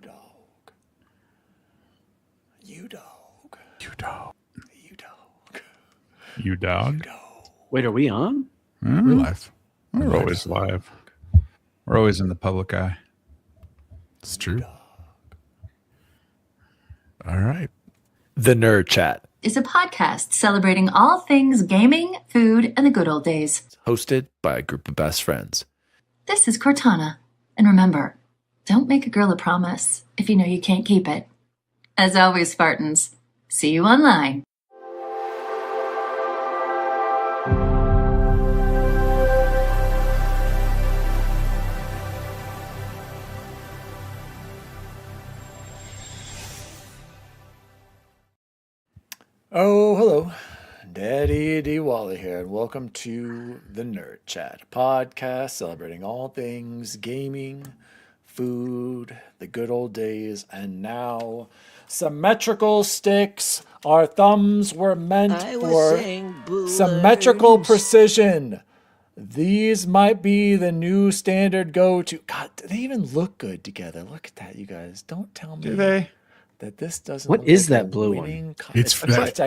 dog. You dog. You dog. You dog. You dog. Wait, are we on? We're live. We're always live. We're always in the public eye. It's true. All right. The Nerd Chat is a podcast celebrating all things gaming, food, and the good old days. hosted by a group of best friends. This is Cortana. And remember, don't make a girl a promise if you know you can't keep it. As always, Spartans, see you online. Oh, hello. Daddy D. Wally here, and welcome to the Nerd Chat, a podcast celebrating all things gaming, food, the good old days, and now symmetrical sticks. Our thumbs were meant for symmetrical precision. These might be the new standard go-to. God, they even look good together. Look at that, you guys. Don't tell me. Do they? That this doesn't. What look is like that a blue winning one?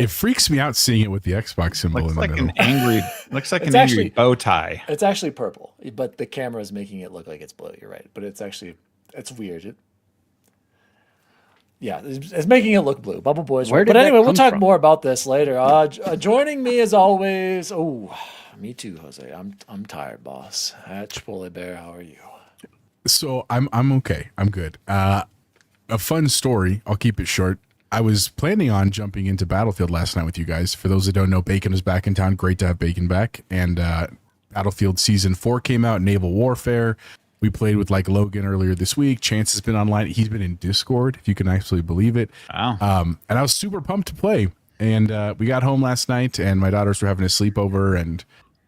It freaks me out seeing it with the Xbox symbol Looks in the like middle. an angry. Looks like It's an actually- angry bow tie. It's actually purple, but the camera is making it look like it's blue. You're right, but it's weird. It's making it look blue. Bubble Boys. Where did But anyway, that we'll come talk from? more about this later. Joining me as always. Oh, me too, Jose. I'm tired, boss. At Chipotle Bear, how are you? So I'm okay. I'm good. A fun story. I'll keep it short. I was planning on jumping into Battlefield last night with you guys. For those that don't know, Bacon is back in town. Great to have Bacon back. And Battlefield Season 4 came out, Naval Warfare. We played with like Logan earlier this week. Chance has been online. He's been in Discord, if you can actually believe it. Wow. And I was super pumped to play. And we got home last night, and my daughters were having a sleepover. And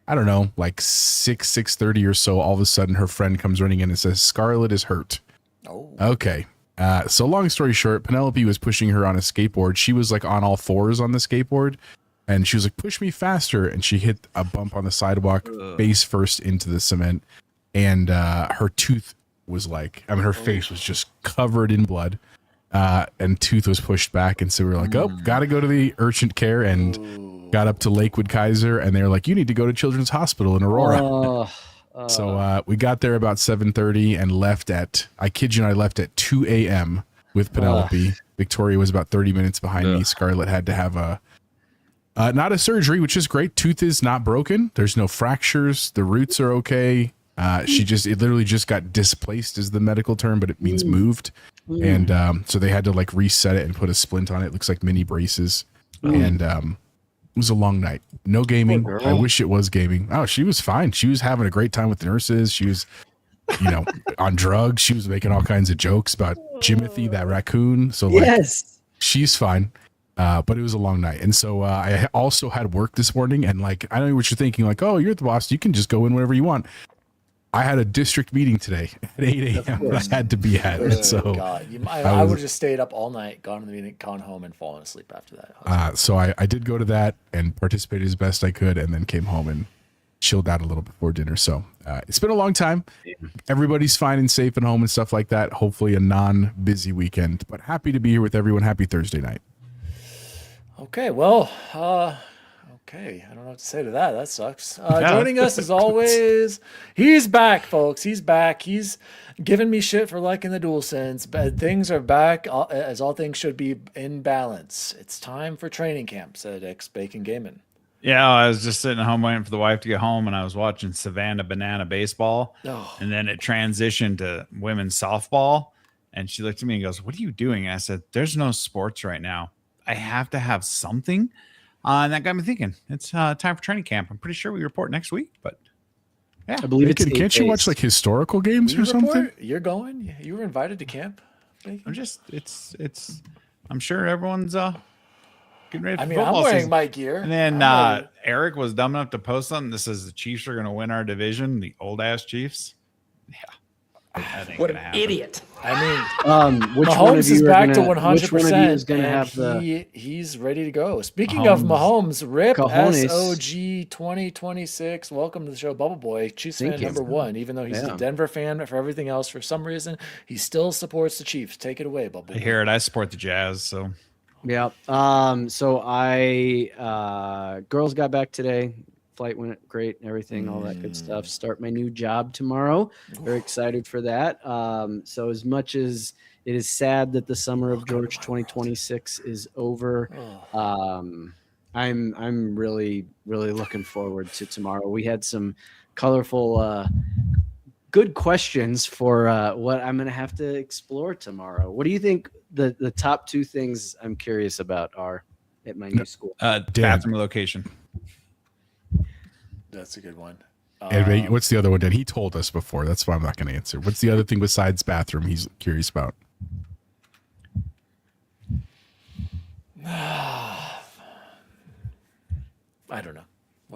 I don't know, like 6:30 or so, all of a sudden her friend comes running in and says, Scarlett is hurt. Oh, Okay. So long story short, Penelope was pushing her on a skateboard. She was like on all fours on the skateboard, and she was like, push me faster. And she hit a bump on the sidewalk, face first into the cement. And her tooth was like, I mean, her face was just covered in blood, and tooth was pushed back. And so we were like, oh, got to go to the urgent care, and got up to Lakewood Kaiser. And they were like, you need to go to Children's Hospital in Aurora. So we got there about 7:30 and left at, I kid you not, I left at 2 a.m. with Penelope. Victoria was about 30 minutes behind me. Scarlett had to have not a surgery, which is great. Tooth is not broken. There's no fractures. The roots are okay. It literally just got displaced is the medical term, but it means moved. And so they had to like reset it and put a splint on it. It looks like mini braces. And it was a long night. No gaming. I wish it was gaming. Oh, she was fine. She was having a great time with the nurses. She was, on drugs. She was making all kinds of jokes about Jimothy, that raccoon. So she's fine. But it was a long night. And so I also had work this morning, and like, I know what you're thinking, like, oh, you're the boss. You can just go in whenever you want. I had a district meeting today at 8 a.m. that I had to be at. So God. I would have just stayed up all night, gone to the meeting, gone home, and fallen asleep after that. So I did go to that and participated as best I could, and then came home and chilled out a little before dinner. So it's been a long time. Everybody's fine and safe at home and stuff like that. Hopefully a non-busy weekend, but happy to be here with everyone. Happy Thursday night. Okay, well, okay, I don't know what to say to that. That sucks. Joining us as always, he's back, folks. He's back. He's giving me shit for liking the DualSense, but things are back as all things should be in balance. It's time for training camps at X Bacon Gaming. Yeah, I was just sitting at home waiting for the wife to get home, and I was watching Savannah Banana baseball, and then it transitioned to women's softball, and she looked at me and goes, "What are you doing?" And I said, "There's no sports right now. I have to have something." And that got me thinking. It's time for training camp. I'm pretty sure we report next week, but yeah, I believe it's Can't you watch like historical games or something? You're going? You were invited to camp? I'm just it's. I'm sure everyone's getting ready for I mean, football I'm wearing season. my gear. And then Eric was dumb enough to post something that says the Chiefs are going to win our division, the old ass Chiefs. Yeah. That ain't What gonna an happen. idiot. I mean, Which one of Mahomes is you are back to gonna? 100%. Which one of you is going to and have the he's ready to go. Speaking of Mahomes. Mahomes, RIP Cojones. SOG 2026. Welcome to the show, Bubble Boy. Chiefs Thank fan you. number one. Even though he's a Yeah. Denver fan for everything else, for some reason, he still supports the Chiefs. Take it away, Bubble I Boy. hear it. I support the Jazz, so Yeah. So girls got back today. Flight went great and everything, all that good stuff. Start my new job tomorrow. Very excited for that. So as much as it is sad that the summer of George 2026 is over, I'm really looking forward to tomorrow. We had some colorful good questions for what I'm going to have to explore tomorrow. What do you think the top two things I'm curious about are at my new school? bathroom location. That's a good one. And what's the other one? Dan? He told us before. That's why I'm not going to answer. What's the other thing besides bathroom he's curious about? I don't know.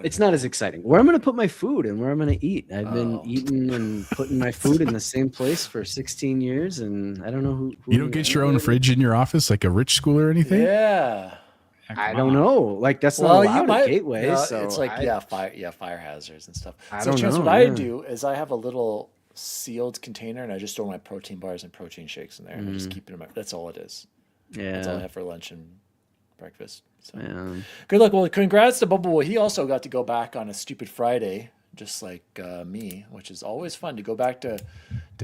It's not as exciting. Where I'm going to put my food and where I'm going to eat. I've been eating and putting my food in the same place for 16 years, and I don't know who You don't get your own fridge in your office like a rich school or anything? Yeah. I don't know. Like that's not allowed at Gateway. No, so it's like fire hazards and stuff. I So don't Chance, know, what I yeah. do is I have a little sealed container and I just throw my protein bars and protein shakes in there and I just keep it in my. That's all it is. That's all I yeah. have for lunch and breakfast. So Yeah. good luck. Well, congrats to Bubble Boy. He also got to go back on a stupid Friday, just like me, which is always fun to go back to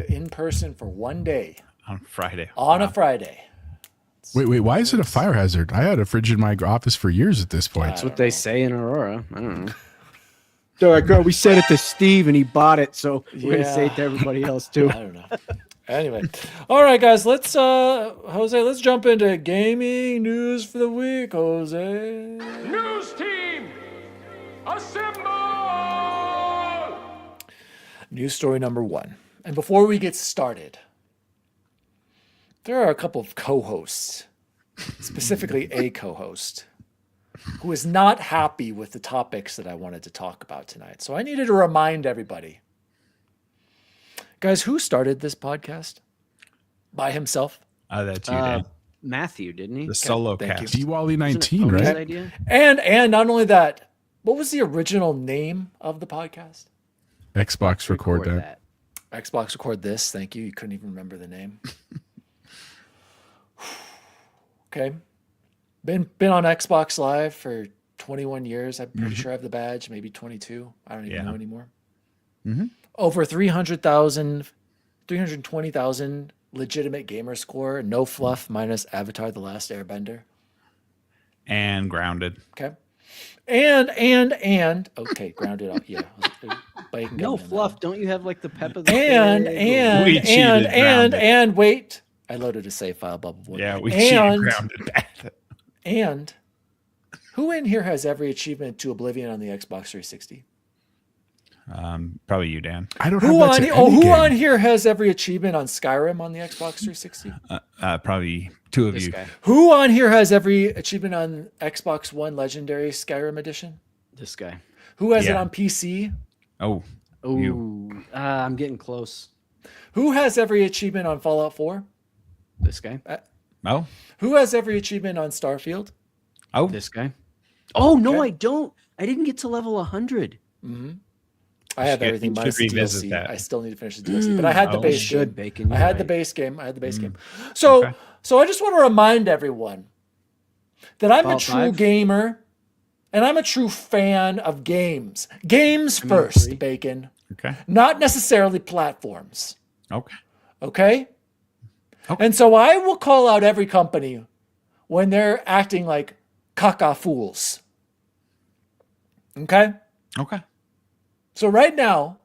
in person for one day On Friday. on a Friday. Wait. Why is it a fire hazard? I had a fridge in my office for years at this point. That's what they say in Aurora. I don't know. They're like, oh, we said it to Steve and he bought it, so we're gonna say it to everybody else too. I don't know. Anyway, all right, guys, let's Jose, let's jump into gaming news for the week, Jose. News team, assemble! News story number one. And before we get started, there are a couple of co-hosts, specifically a co-host, who is not happy with the topics that I wanted to talk about tonight. So I needed to remind everybody. Guys, who started this podcast by himself? That's you, Dan. Matthew, didn't he? The solo thank cast. Diwali Wasn't it 19, Tony's right? idea? And not only that, what was the original name of the podcast? Xbox record that. Xbox Record This. Thank you. You couldn't even remember the name. Okay. Been on Xbox Live for 21 years. I'm pretty sure I have the badge, maybe 22. I don't even know anymore. Over 320,000 legitimate gamer score, no fluff minus Avatar: The Last Airbender. And Grounded. Okay. And okay, grounded out. Yeah. Bacon No got me on that fluff. one. Don't you have like the pep of the We cheated, grounded. and wait. I loaded a save file, Bubble Boy. Yeah, we And- cheated Grounded. And who in here has every achievement to Oblivion on the Xbox 360? Probably you, Dan. I don't Who have that on to here, any who game. on here has every achievement on Skyrim on the Xbox 360? Probably two of This you. guy. Who on here has every achievement on Xbox One Legendary Skyrim Edition? This guy. Who has it Yeah. on PC? Oh, Ooh, I'm getting close. Who has every achievement on Fallout 4? This guy. oh, Who has every achievement on Starfield? oh. This guy. Oh no, Okay. I don't. I didn't get to level 100. I have should- everything you minus should the revisit DLC. that. I still need to finish the DLC, but I had the Oh, base should, game. Bacon. I you're had the right. base game. So, Okay. so I just want to remind everyone that I'm a Fallout true 5? gamer, and I'm a true fan of games. Games first, 3. Bacon, Okay. not necessarily platforms. Okay. Okay. Okay. And so I will call out every company when they're acting like caca fools. Okay. Okay. So right now,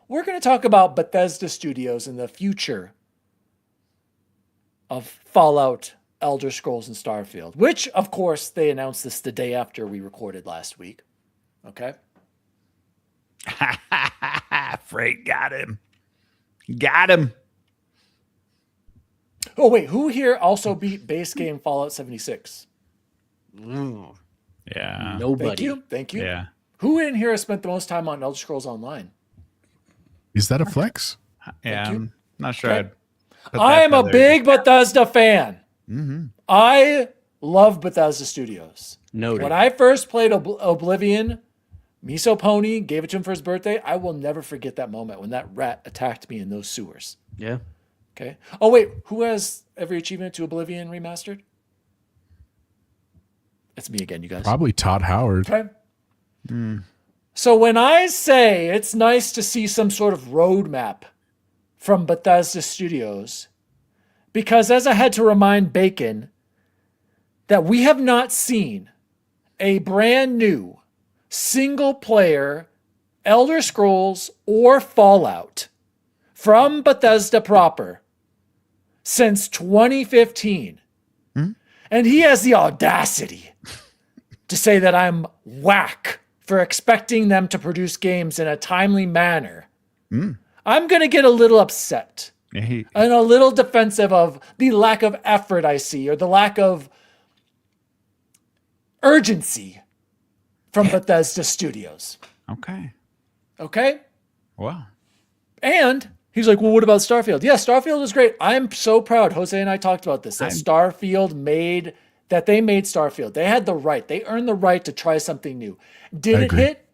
we're going to talk about Bethesda Studios and the future of Fallout, Elder Scrolls, and Starfield, which, of course, they announced this the day after we recorded last week. Okay? Freight got him. Got him. Oh, wait, who here also beat base game Fallout 76? Ooh, Yeah. nobody. Thank you. Yeah. Who in here has spent the most time on Elder Scrolls Online? Is that a flex? Yeah. Thank you. I'm not sure. Okay. I'm a big Bethesda fan. Mm-hmm. I love Bethesda Studios. Noted. When I first played Oblivion, Miso Pony gave it to him for his birthday. I will never forget that moment when that rat attacked me in those sewers. Yeah. Okay. Oh, wait. Who has every achievement to Oblivion remastered? It's me again, you guys. Probably Todd Howard. Okay. So when I say it's nice to see some sort of roadmap from Bethesda Studios, because as I had to remind Bacon that we have not seen a brand new single player Elder Scrolls or Fallout from Bethesda proper since 2015. And he has the audacity to say that I'm whack for expecting them to produce games in a timely manner. I'm going to get a little upset and a little defensive of the lack of effort I see, or the lack of urgency from Bethesda Studios. Okay? Wow. And he's like, well, what about Starfield? Yeah, Starfield is great. I'm so proud. Jose and I talked about this. That they made Starfield. They had the right. They earned the right to try something new. Did it hit?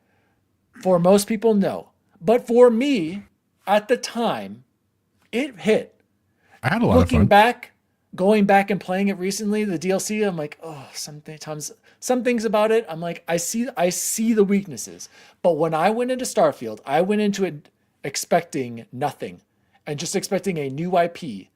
For most people, no. But for me, at the time, it hit. I had a lot of fun. Going back and playing it recently, the DLC, I'm like, oh, sometimes some things about it, I'm like, I see the weaknesses. But when I went into Starfield, I went into it expecting nothing and just expecting a new IP.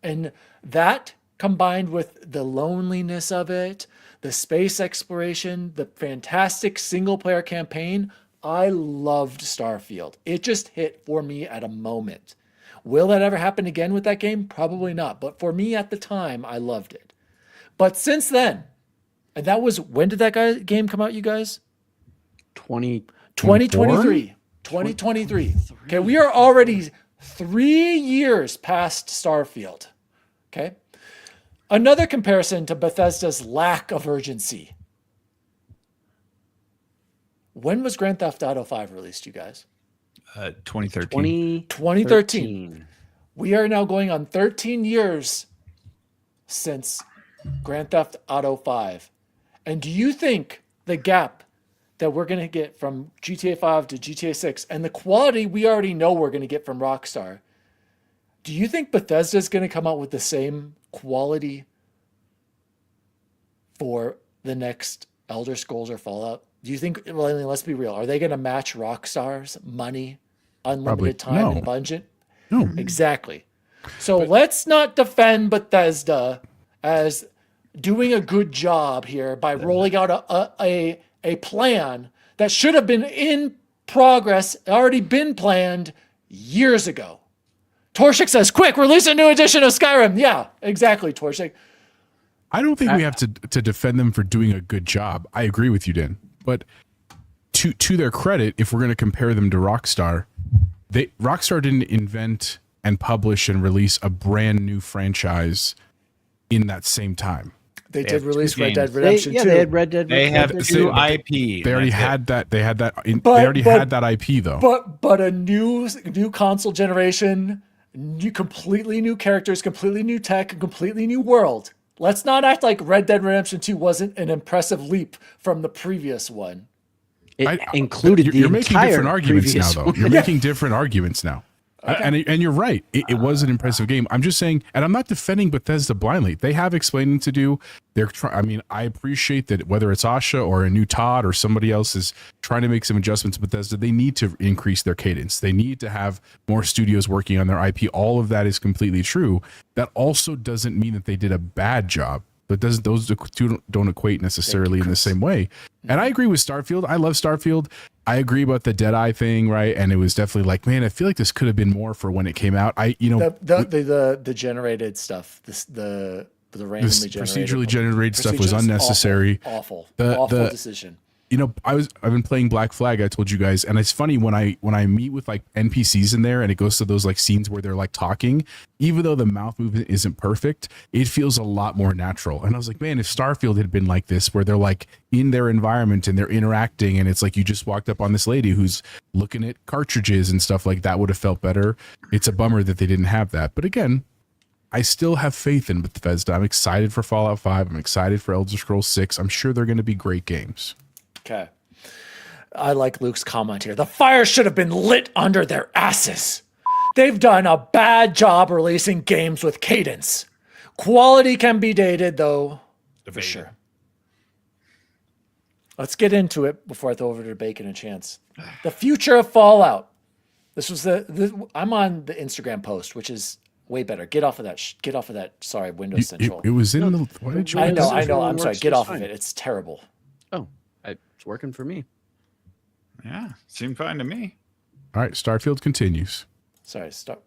And that combined with the loneliness of it, the space exploration, the fantastic single player campaign, I loved Starfield. It just hit for me at a moment. Will that ever happen again with that game? Probably not. But for me at the time, I loved it. But since then, and that was, when did that game come out, you guys? 2023. 2023. Okay, we are already 3 years past Starfield. Okay. Another comparison to Bethesda's lack of urgency. When was Grand Theft Auto 5 released, you guys? 2013. 2013. We are now going on 13 years since Grand Theft Auto 5. And do you think the gap that we're going to get from GTA 5 to GTA 6 and the quality we already know we're going to get from Rockstar, do you think Bethesda is going to come out with the same quality for the next Elder Scrolls or Fallout? Do you think, well, let's be real, are they going to match Rockstar's money, unlimited time, and budget? No. Exactly. So let's not defend Bethesda as doing a good job here by rolling out a plan that should have been in progress, already been planned years ago. Torshik says, quick, release a new edition of Skyrim. Yeah, exactly, Torshik. I don't think we have to defend them for doing a good job. I agree with you, Dan. But to their credit, if we're going to compare them to Rockstar, Rockstar didn't invent and publish and release a brand new franchise in that same time. They did release Red Dead Redemption 2. They had Red Dead. They have two IP. They already had that. They had that. They already had that IP though. But a new console generation, completely new characters, completely new tech, completely new world. Let's not act like Red Dead Redemption 2 wasn't an impressive leap from the previous one. It included the You're making entire different arguments now, though. one. You're making different arguments now. Okay. And you're right. It was an impressive game. I'm just saying, and I'm not defending Bethesda blindly. They have explaining to do. I appreciate that whether it's Asha or a new Todd or somebody else is trying to make some adjustments to Bethesda, they need to increase their cadence. They need to have more studios working on their IP. All of that is completely true. That also doesn't mean that they did a bad job. But those two don't equate necessarily in the same way. And I agree with Starfield. I love Starfield. I agree about the Deadeye thing, right? And it was definitely like, man, I feel like this could have been more for when it came out. The generated stuff, the randomly procedurally generated stuff was unnecessary. Awful decision. I've been playing Black Flag, I told you guys, and it's funny when I meet with like NPCs in there and it goes to those like scenes where they're like talking, even though the mouth movement isn't perfect, it feels a lot more natural. And I was like, man, if Starfield had been like this, where they're like in their environment and they're interacting and it's like you just walked up on this lady who's looking at cartridges and stuff, like that would have felt better. It's a bummer that they didn't have that. But again, I still have faith in Bethesda. I'm excited for Fallout 5. I'm excited for Elder Scrolls 6. I'm sure they're going to be great games. Okay. I like Luke's comment here. The fire should have been lit under their asses. They've done a bad job releasing games with cadence. Quality can be dated, though, for sure. Let's get into it before I throw over to Bacon a chance. The future of Fallout. This was I'm on the Instagram post, which is way better. Get off of that. Get off of that. Sorry, Windows Central. It was in the. Why did you? I know. I'm sorry. Get off of it. It's terrible. Oh, it's working for me. Yeah, seemed fine to me. All right, Starfield continues. Sorry, start.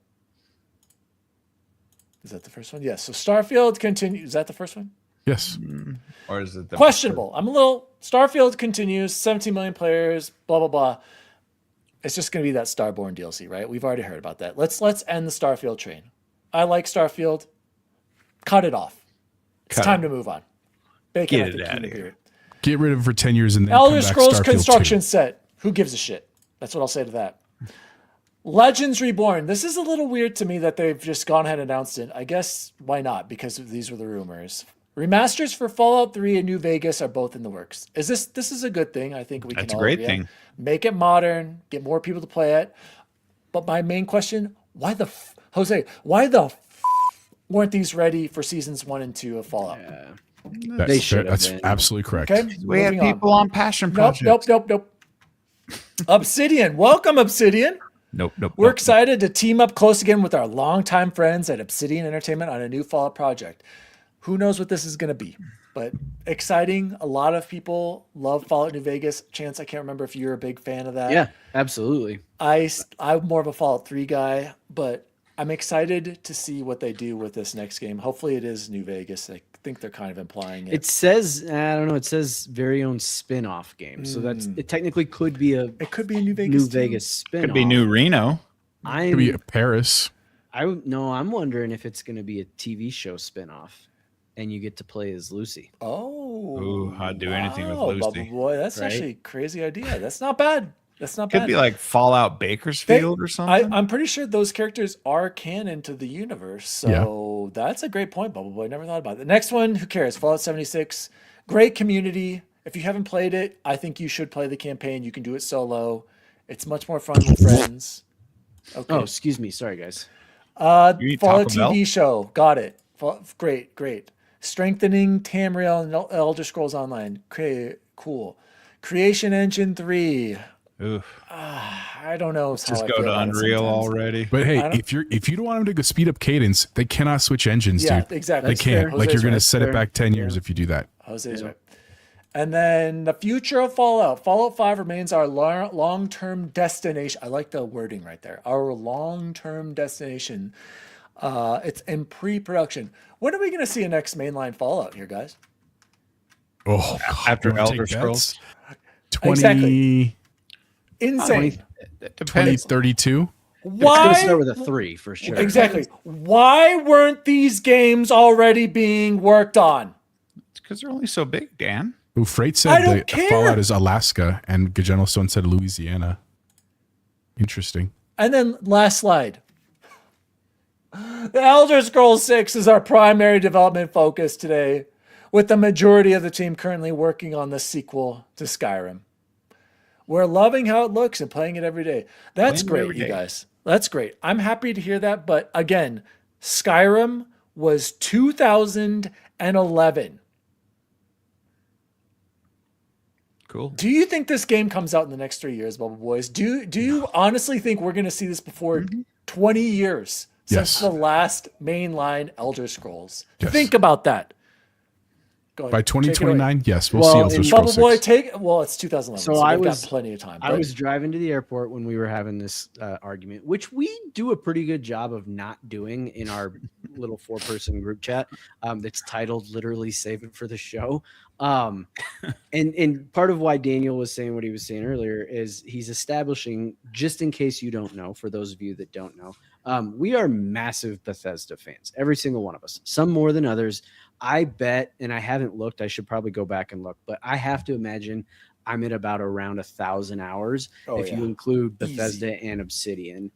Is that the first one? Yes. So Starfield continues. Is that the first one? Yes. Or is it the Questionable. I'm a little. Starfield continues. 17 million players. Blah blah blah. It's just going to be that Starborn DLC, right? We've already heard about that. Let's end the Starfield train. I like Starfield. Cut it off. It's time to move on. Bacon, Get it out of here. Get rid of it for 10 years and then Elder come back Scrolls Starfield construction 2. set. Who gives a shit? That's what I'll say to that. Legends Reborn. This is a little weird to me that they've just gone ahead and announced it. I guess why not? Because these were the rumors. Remasters for Fallout 3 and New Vegas are both in the works. This is a good thing. I think we can That's a all great agree on. thing. Make it modern, get more people to play it. But my main question, why the weren't these ready for seasons 1 and 2 of Fallout? Yeah. That's absolutely correct. Okay. We have moving people on passion projects. Nope. Obsidian. Welcome, Obsidian. Nope. We're excited to team up close again with our longtime friends at Obsidian Entertainment on a new Fallout project. Who knows what this is going to be, but exciting. A lot of people love Fallout New Vegas. Chance, I can't remember if you're a big fan of that. Yeah, absolutely. I'm more of a Fallout 3 guy, but I'm excited to see what they do with this next game. Hopefully it is New Vegas. I think they're kind of implying it. It says, I don't know, it says very own spin-off game. So it technically could be a New Vegas spin-off. Could be New Reno. Could be I'm wondering if it's going to be a TV show spin-off and you get to play as Lucy. Oh. Ooh, I'd do anything with Lucy. Bubble Boy, that's actually a crazy idea. That's not bad. Could be like Fallout Bakersfield or something. I'm pretty sure those characters are canon to the universe. So that's a great point, Bubble Boy. Never thought about it. The next one, who cares? Fallout 76. Great community. If you haven't played it, I think you should play the campaign. You can do it solo. It's much more fun with friends. Okay. Oh, excuse me. Sorry, guys. Fallout Taco Bell? TV show. Got it. Great. Strengthening Tamriel and Elder Scrolls Online. Cool. Creation Engine 3. Oof. I don't know. Just go to Unreal already. But hey, if you don't want them to go speed up cadence, they cannot switch engines, Yeah, dude. exactly. They can't. Like you're going to set it fair. back 10 years if you do that. Jose's right. And then the future of Fallout. Fallout 5 remains our long-term destination. I like the wording right there. Our long-term destination. It's in pre-production. When are we going to see a next mainline Fallout here, guys? Oh, After you wanna Elder take Scrolls? bets? 20, Insane. It depends. 2032. It's going to start Why? with a 3 for sure. Exactly. Why weren't these games already being worked on? It's because they're only so big, Dan. Ooh, Freight I said don't the care. Fallout is Alaska, and Gajenel Stone said Louisiana. Interesting. And then last slide. The Elder Scrolls 6 is our primary development focus today, with the majority of the team currently working on the sequel to Skyrim. We're loving how it looks and playing it every day. That's Playing it great, every you day. guys. That's great. I'm happy to hear that. But again, Skyrim was 2011. Cool. Do you think this game comes out in the next 3 years, Bubble Boys? Do you honestly think we're going to see this before 20 years since Yes. the last mainline Elder Scrolls? Yes. Think about that. Go ahead. By Take it away. 2029, yes, we'll Well, see Elder and Scrolls Bubble Boy, 6. it's 2011, So so I we've was- got plenty of time. I but- was driving to the airport when we were having this argument, which we do a pretty good job of not doing in our little 4-person group chat that's titled literally Save It for the Show. And part of why Daniel was saying what he was saying earlier is he's establishing, just in case you don't know, for those of you that don't know, we are massive Bethesda fans, every single one of us, some more than others. I bet, and I haven't looked, I should probably go back and look, but I have to imagine I'm at about around 1,000 hours if you include Bethesda and Obsidian.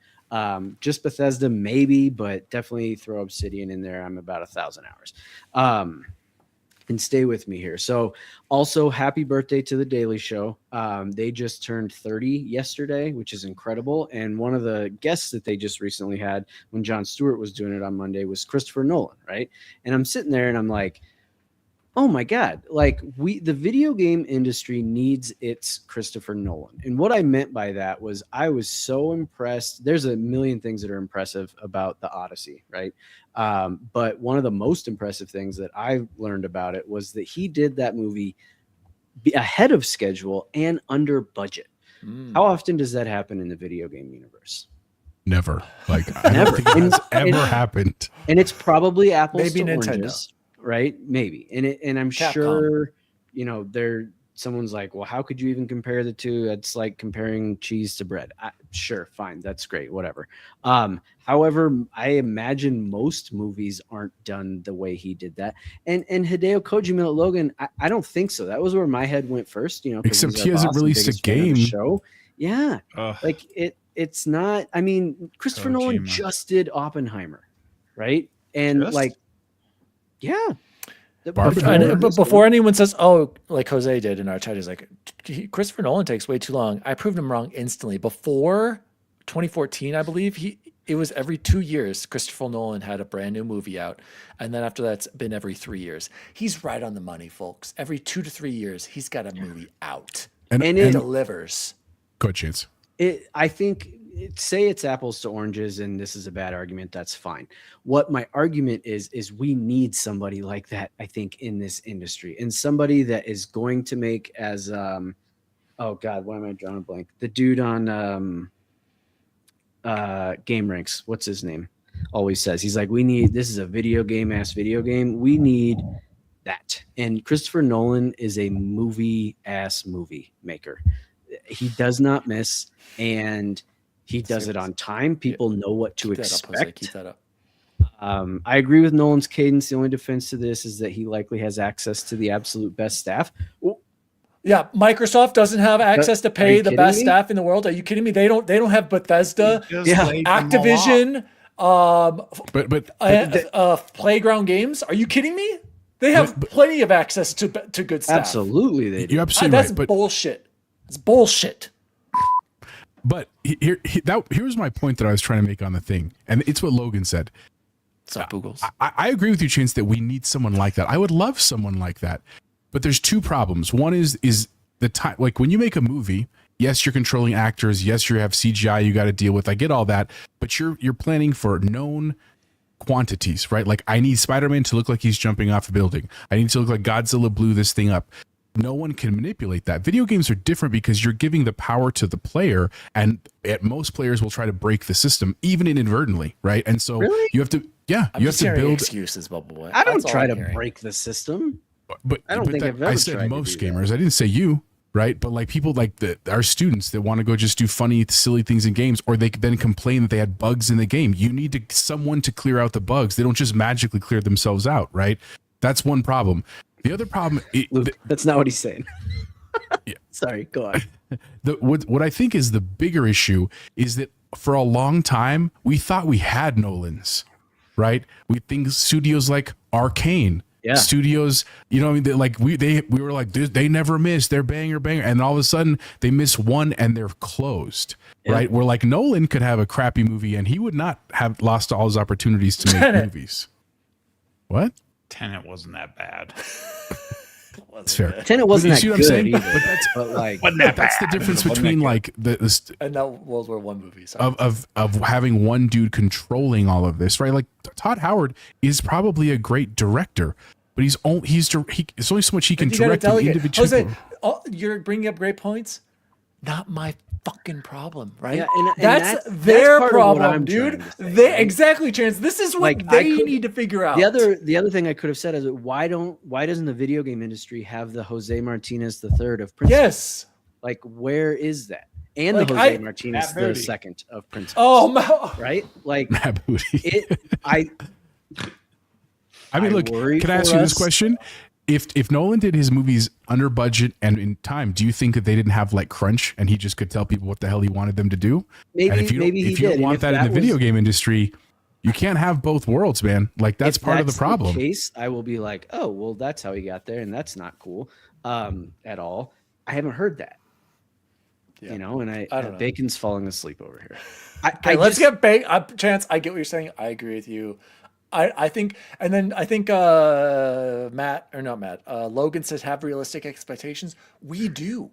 Just Bethesda, maybe, but definitely throw Obsidian in there. I'm about 1,000 hours. And stay with me here. So also happy birthday to the Daily Show. They just turned 30 yesterday, which is incredible. And one of the guests that they just recently had when Jon Stewart was doing it on Monday was Christopher Nolan, right? And I'm sitting there and I'm like, oh my God, like the video game industry needs its Christopher Nolan. And what I meant by that was I was so impressed. There's a million things that are impressive about the Odyssey, right? But one of the most impressive things that I learned about it was that he did that movie ahead of schedule and under budget. How often does that happen in the video game universe? Never. Like, I don't think that's ever happened. And it's probably apples Maybe to Nintendo. oranges. Right? Maybe. And I'm Capcom. sure, someone's like, well, how could you even compare the two? It's like comparing cheese to bread. Sure, fine. That's great. Whatever. However, I imagine most movies aren't done the way he did that. And Hideo Kojima at Logan, I don't think so. That was where my head went first, 'cause Except he's he our hasn't boss and released a biggest fan of the game. show. Yeah. Like it's not, I mean, Christopher Nolan Kojima. just did Oppenheimer, right? And Just? like, yeah. But before anyone says, oh, like Jose did in our chat, he's like, Christopher Nolan takes way too long. I proved him wrong instantly. Before 2014, I believe, it was every 2 years Christopher Nolan had a brand new movie out. And then after that, it's been every 3 years. He's right on the money, folks. Every 2 to 3 years, he's got a movie out. And It delivers. Good chance. I think say it's apples to oranges and this is a bad argument, that's fine. What my argument is we need somebody like that, I think, in this industry, and somebody that is going to make as oh God, why am I drawing a blank? The dude on Game Ranks, what's his name? Always says, he's like, this is a video game. We need that. And Christopher Nolan is a movie maker. He does not miss, and he does it on time. People know what to expect. Keep that up. I agree with Nolan's cadence. The only defense to this is that he likely has access to the absolute best staff. Yeah, Microsoft doesn't have access to pay the best me? staff in the world. Are you kidding me? They don't have Bethesda, Activision, Playground Games. Are you kidding me? They have plenty of access to good stuff. Absolutely, they do. You're absolutely That's right. But bullshit. It's bullshit. But here's my point that I was trying to make on the thing, and it's what Logan said. It's not Boogles. I agree with you, Chance, that we need someone like that. I would love someone like that. But there's two problems. One is the time. Like when you make a movie, yes, you're controlling actors. Yes, you have CGI you got to deal with. I get all that, but you're planning for known quantities, right? Like I need Spider-Man to look like he's jumping off a building. I need to look like Godzilla blew this thing up. No one can manipulate that. Video games are different because you're giving the power to the player, and at most players will try to break the system, even inadvertently, right? And so you have to, you have to build excuses, Bubble Boy. I don't try to break the system. But I don't think I've ever I said tried to most do that. gamers. I didn't say you, right? But like people like our students that want to go just do funny, silly things in games, or they then complain that they had bugs in the game. You need someone to clear out the bugs. They don't just magically clear themselves out, right? That's one problem. The other problem, Luke, that's not what he's saying. Yeah. Sorry, go on. What I think is the bigger issue is that for a long time we thought we had Nolans, right? We think studios like Arcane, studios, we were like they never miss, they're banger, and all of a sudden they miss one and they're closed, right? We're like Nolan could have a crappy movie and he would not have lost all his opportunities to make movies. What? Tenet wasn't that bad. That's fair. Tenet wasn't You that see what I'm good saying? either. But like, That's the difference between like And now World War I movie. Sorry. of having one dude controlling all of this, right? Like Todd Howard is probably a great director, but it's only so much he can You gotta direct an delegate. individual. Jose, you're bringing up great points. Not my fucking problem, right? Yeah, and that's that's their part of what problem, I'm dude. trying to say, They right? exactly, Chance. This is what Like, they need to figure out. the other thing I could have said is why doesn't the video game industry have the Jose Martinez III of Principal? Yes. Like where is that? And Like, the Jose Martinez Matt the Booty. second of Principal. Oh my. Right? Like Matt Booty. I I mean, I look, worry can I ask for you this us. question? if Nolan did his movies under budget and in time, do you think that they didn't have like crunch and he just could tell people what the hell he wanted them to do? Maybe, and if you don't, maybe he if you did. don't want And that in the video game industry, you can't have both worlds, man. Like that's if part of the problem. Case, I will be like, oh, well, that's how he got there, and that's not cool at all. I haven't heard that. Yeah. You know, and I don't know. Bacon's falling asleep over here. Let's get Chance. I get what you're saying. I agree with you. I think Logan says have realistic expectations. We do.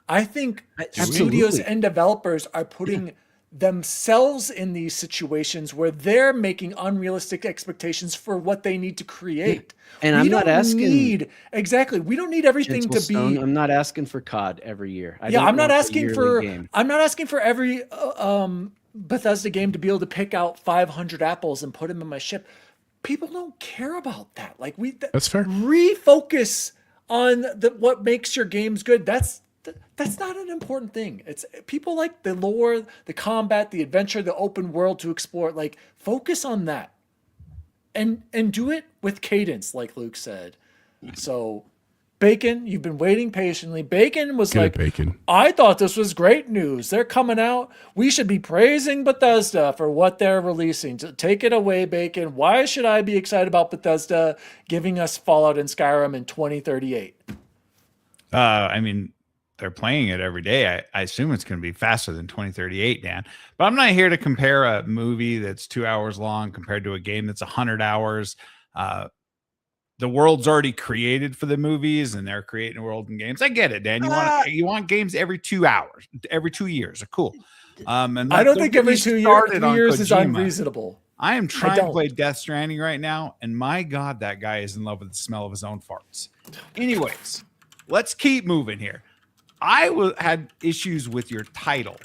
I think studios and developers are putting themselves in these situations where they're making unrealistic expectations for what they need to create. And I'm not asking. We don't need everything to be. I'm not asking for COD every year. I'm not asking for. I'm not asking for every Bethesda game to be able to pick out 500 apples and put them in my ship. People don't care about that. Like that's fair. Refocus on what makes your games good. That's not an important thing. It's people like the lore, the combat, the adventure, the open world to explore. Like focus on that, and do it with cadence, like Luke said. So, Bacon, you've been waiting patiently. Bacon was Bacon. I thought this was great news. They're coming out. We should be praising Bethesda for what they're releasing. Take it away, Bacon. Why should I be excited about Bethesda giving us Fallout and Skyrim in 2038? I mean, they're playing it every day. I assume it's going to be faster than 2038, Dan. But I'm not here to compare a movie that's 2 hours long compared to a game that's 100 hours. The world's already created for the movies, and they're creating a world in games. I get it, Dan. You want games every 2 hours, every 2 years. Cool. And I don't think every 2 years is unreasonable. I am trying to play Death Stranding right now, and my God, that guy is in love with the smell of his own farts. Anyways, let's keep moving here. I had issues with your title.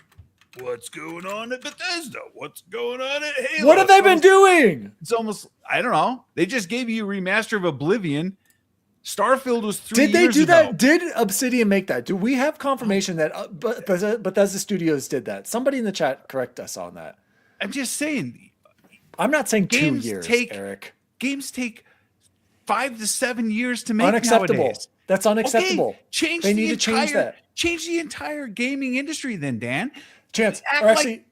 What's going on at Bethesda? What's going on at Halo? What have they been doing? It's almost, I don't know. They just gave you a remaster of Oblivion. Starfield was 3 years ago. Did they do that? Did Obsidian make that? Do we have confirmation that Bethesda Studios did that? Somebody in the chat correct us on that. I'm just saying. I'm not saying 2 years, Eric. Games take 5 to 7 years to make. Unacceptable. Nowadays. That's unacceptable. Okay, they need to change that. Change the entire gaming industry then, Dan. Chance, act like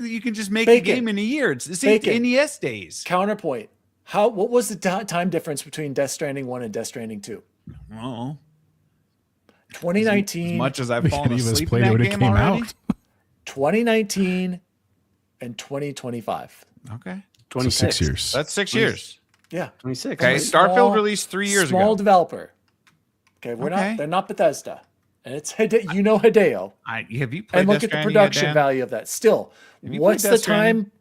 you can just make a game in a year. It's the same NES days. Counterpoint. What was the time difference between Death Stranding 1 and Death Stranding 2? Oh. 2019. As much as I've fallen asleep in that game already. 2019 and 2025. Okay. 26 years. That's 6 years. Yeah. 26. Okay. Starfield released 3 years ago. Small developer. Okay, they're not Bethesda. And it's Hideo. Have you played and look at the production value of that. Still, what's the time?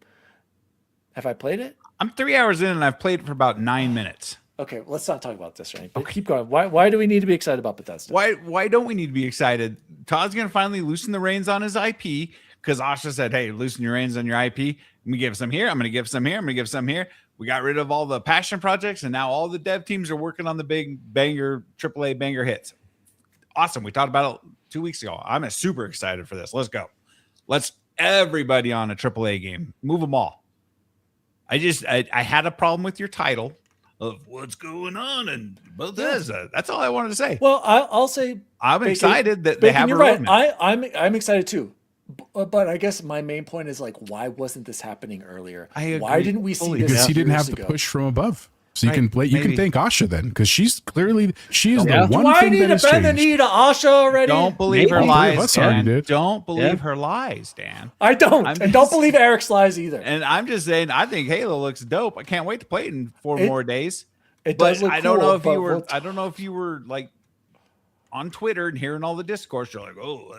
Have I played it? I'm 3 hours in and I've played it for about 9 minutes. Okay, let's not talk about this, right? But keep going. Why do we need to be excited about Bethesda? Why don't we need to be excited? Todd's going to finally loosen the reins on his IP because Asha said, hey, loosen your reins on your IP. I'm going to give some here. I'm going to give some here. I'm going to give some here. We got rid of all the passion projects, and now all the dev teams are working on the big banger, AAA banger hits. Awesome. We talked about it 2 weeks ago. I'm super excited for this. Let's go. Let's everybody on a AAA game. Move them all. I had a problem with your title of what's going on in Bethesda. That's all I wanted to say. Well, I'll say I'm excited that they have a roadmap. Right. I'm excited too. But I guess my main point is like, why wasn't this happening earlier? Why didn't we see this? Because he didn't have the push from above. So you can thank Asha then, because she is the one thing that has changed. Do I need to bend the knee to Asha already? Don't believe her lies, Dan. Don't believe her lies, Dan. I don't. And don't believe Eric's lies either. And I'm just saying, I think Halo looks dope. I can't wait to play it in 4 more days. It does look I don't know if you were. I don't know if you were like on Twitter and hearing all the discourse. You're like, oh,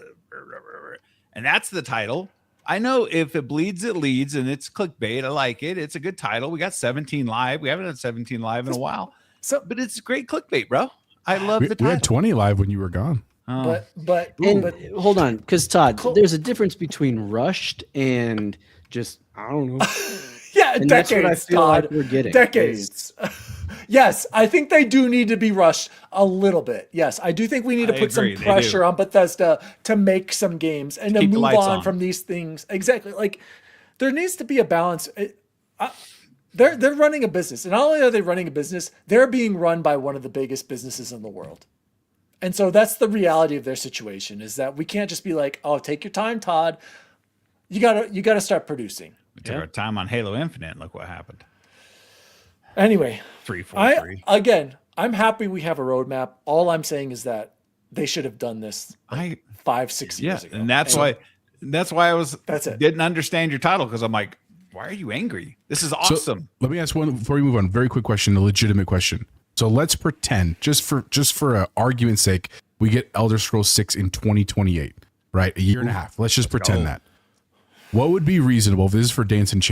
and that's the title. I know if it bleeds, it leads, and it's clickbait. I like it. It's a good title. We got 17 live. We haven't had 17 live in a while. But it's great clickbait, bro. I love the title. We had 20 live when you were gone. But hold on, because Todd, there's a difference between rushed and just I don't know. Yeah, and decades. That's what I feel Todd, like we're getting. Decades. Yes, I think they do need to be rushed a little bit. Yes, I do think we need to put some pressure on Bethesda to make some games and to move on from these things. Exactly. Like there needs to be a balance. they're running a business, and not only are they running a business, they're being run by one of the biggest businesses in the world. And so that's the reality of their situation, is that we can't just be like, oh, take your time, Todd. You gotta start producing. We took our time on Halo Infinite. Look what happened. Anyway, 343. I'm happy we have a roadmap. All I'm saying is that they should have done this 5-6 years ago. And that's why I That's it. didn't understand your title, because I'm like, why are you angry? This is awesome. So let me ask one before we move on. Very quick question, a legitimate question. So let's pretend, just for argument's sake, we get Elder Scrolls 6 in 2028, right? A year and a half. Let's just pretend that. What would be reasonable? If this is for Dance and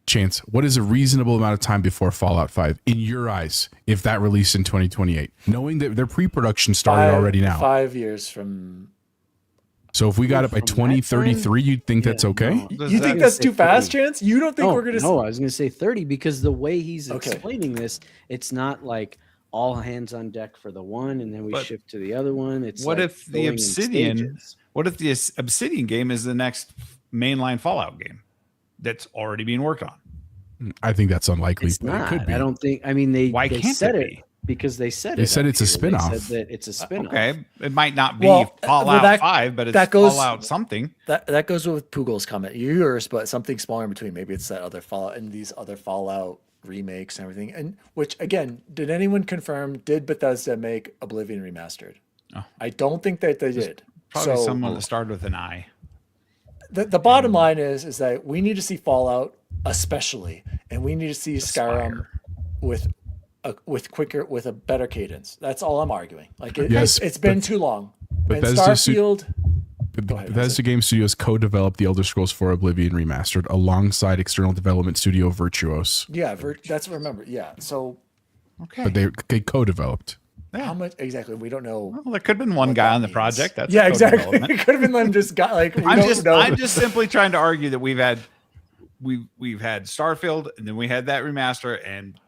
Chance, what is a reasonable amount of time before Fallout 5 in your eyes, if that released in 2028, knowing that their pre-production started already now? 5 years from. So if we got it by 2033, you'd think that's okay? No. You think that's too fast, Chance? You don't think we're going to? No, I was going to say 30, because the way he's explaining this, it's not like all hands on deck for the one and then we shift to the other one. It's what like if the Obsidian? What if the Obsidian game is the next mainline Fallout game that's already being worked on? I think that's unlikely. It's but not. It could be. I don't think. I mean, they said it be? Because they said they said it's a spinoff. They said that it's a spinoff. Okay, it might not be Fallout 5, but it's Fallout something. That goes with Pugel's comment. Yours, but something smaller in between. Maybe it's that other Fallout and these other Fallout remakes and everything. And which, again, did anyone confirm? Did Bethesda make Oblivion Remastered? Oh. I don't think that they did. Probably someone that started with an I. The bottom line is that we need to see Fallout, especially, and we need to see Skyrim with a better cadence. That's all I'm arguing. Like it's been too long. Bethesda and Starfield. Bethesda Game Studios co-developed the Elder Scrolls 4 Oblivion Remastered alongside external development studio Virtuos. Yeah, that's remember. Yeah, so okay, but they co-developed. How much exactly? We don't know. Well, there could have been one guy on the project. That's exactly. It could have been them just got like. I'm just simply trying to argue that we've had Starfield, and then we had that remaster, and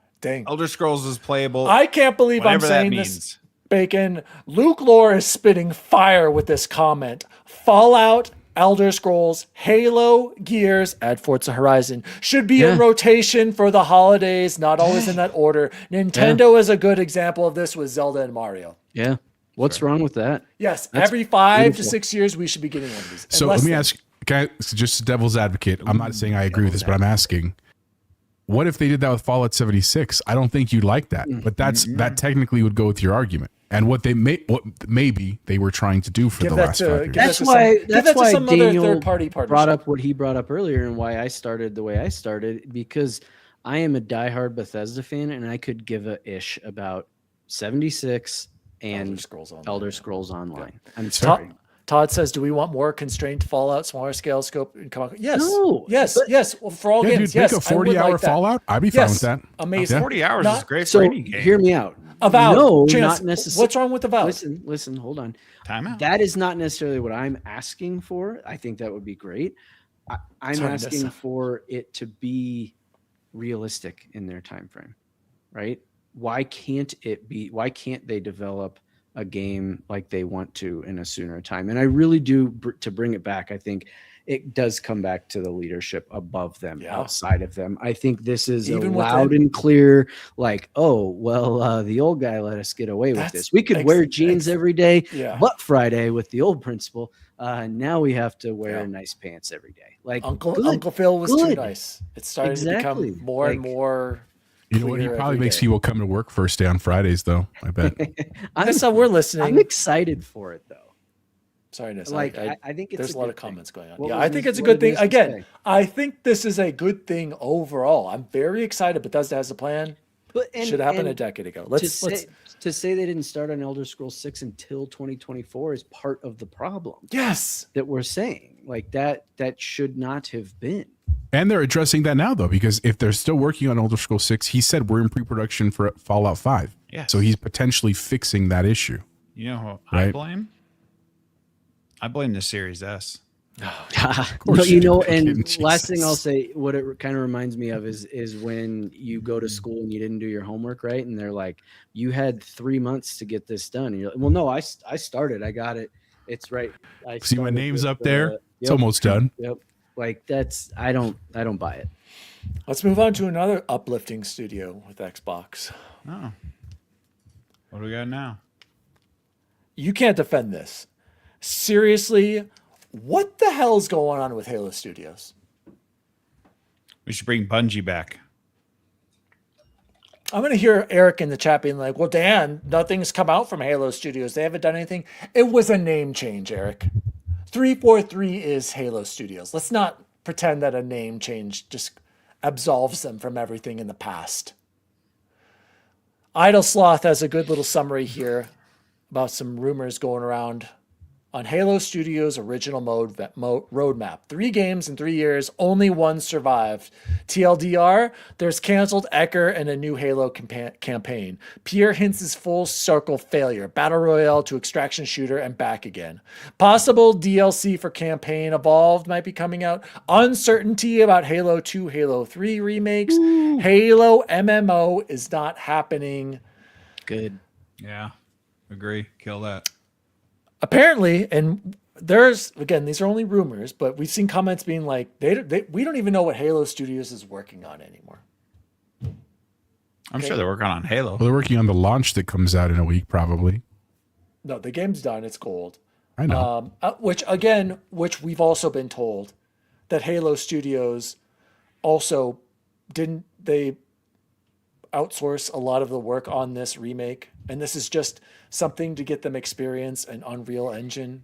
Elder Scrolls is playable. I can't believe I'm saying this. Bacon. Luke Lore is spitting fire with this comment. Fallout, Elder Scrolls, Halo, Gears, add Forza Horizon should be in rotation for the holidays, not always in that order. Nintendo is a good example of this with Zelda and Mario. Yeah. What's wrong with that? Yes. That's every 5 to 6 years, we should be getting one of these. So let me ask, just devil's advocate. I'm not saying I agree with this, but I'm asking, what if they did that with Fallout 76? I don't think you'd like that, but that technically would go with your argument. And what maybe they were trying to do for the last 5 years. That's why Daniel third-party brought up what he brought up earlier, and why I started the way I started, because I am a diehard Bethesda fan, and I could give a ish about 76 and Elder Scrolls Online. I'm sorry. Todd says, "Do we want more constrained Fallout, smaller scale scope?" And come on, yes, no, yes. Well, for all games, yes. Make a 40-hour Fallout. I'd be fine with that. Amazing. 40 hours is great so for any game. Hear me out. Avowed. No, Chance, not necessarily. What's wrong with Avowed? Listen, hold on. Time out. That is not necessarily what I'm asking for. I think that would be great. I'm asking for it to be realistic in their time frame, right? Why can't they develop a game like they want to in a sooner time? And I really do, to bring it back, I think it does come back to the leadership above them, outside of them. I think this is even loud and clear, like, oh, well, the old guy let us get away with this. We could wear jeans every day, but Friday with the old principal. Now we have to wear nice pants every day. Like Uncle Phil was too nice. It started to become more and more. You know what? He probably makes people come to work first day on Fridays, though. I bet. That's how we're listening. I'm excited for it, though. Sorry, Ness. I think there's a lot of comments going on. I think it's a good thing. Again, I think this is a good thing overall. I'm very excited. Bethesda has a plan. Should have happened a decade ago. To say they didn't start on Elder Scrolls 6 until 2024 is part of the problem. Yes, that we're saying like that should not have been. And they're addressing that now, though, because if they're still working on Elder Scrolls 6, he said we're in pre-production for Fallout 5. Yeah. So he's potentially fixing that issue. You know who I blame? I blame the Series S. No, you know, and last thing I'll say, what it kind of reminds me of is when you go to school and you didn't do your homework right, and they're like, you had 3 months to get this done. And you're like, well, no, I started, I got it. It's right. See my name's up there. It's almost done. Yep. Like I don't buy it. Let's move on to another uplifting studio with Xbox. Oh. What do we got now? You can't defend this. Seriously, what the hell is going on with Halo Studios? We should bring Bungie back. I'm going to hear Eric in the chat being like, well, Dan, nothing's come out from Halo Studios. They haven't done anything. It was a name change, Eric. 343 is Halo Studios. Let's not pretend that a name change just absolves them from everything in the past. Idle Sloth has a good little summary here about some rumors going around on Halo Studios' original roadmap. 3 games in 3 years, only one survived. TLDR, there's canceled Ecker and a new Halo campaign. Pierre hints full circle failure. Battle Royale to extraction shooter and back again. Possible DLC for campaign Evolved might be coming out. Uncertainty about Halo 2, Halo 3 remakes. Ooh. Halo MMO is not happening. Good. Yeah, agree. Kill that. Apparently, and there's, again, these are only rumors, but we've seen comments being like, we don't even know what Halo Studios is working on anymore. I'm sure they're working on Halo. Well, they're working on the launch that comes out in a week, probably. No, the game's done. It's gold. I know. Which we've also been told that Halo Studios also didn't they outsource a lot of the work on this remake, and this is just something to get them experience an Unreal Engine.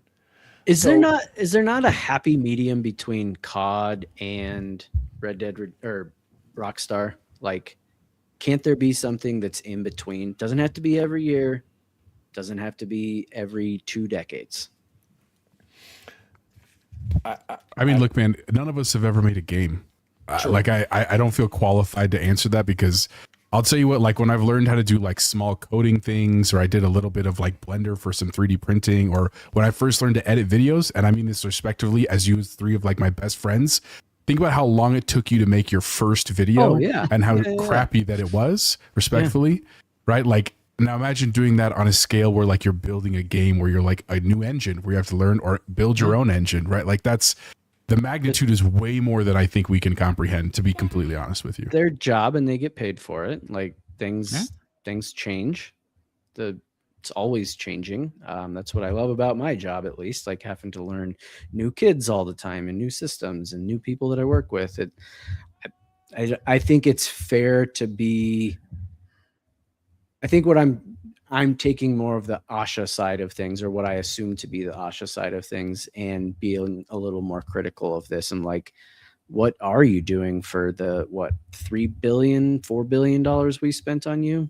Is there not a happy medium between COD and Red Dead or Rockstar? Like, can't there be something that's in between? Doesn't have to be every year. Doesn't have to be every 2 decades. I mean, look, man, none of us have ever made a game. I don't feel qualified to answer that, because I'll tell you what, like when I've learned how to do like small coding things, or I did a little bit of like Blender for some 3D printing, or when I first learned to edit videos, and I mean this respectively as you as 3 of like my best friends, think about how long it took you to make your first video and how crappy that it was, respectfully, right? Like, now imagine doing that on a scale where like you're building a game where you're like a new engine where you have to learn or build your own engine, right? Like that's, the magnitude is way more than I think we can comprehend, to be completely honest with you. Their job, and they get paid for it. Like things change. It's always changing. That's what I love about my job, at least, like having to learn new kids all the time and new systems and new people that I work with. I think it's fair to be, I think what I'm taking more of the Asha side of things, or what I assume to be the Asha side of things, and being a little more critical of this. And like, what are you doing for the, $4 billion we spent on you?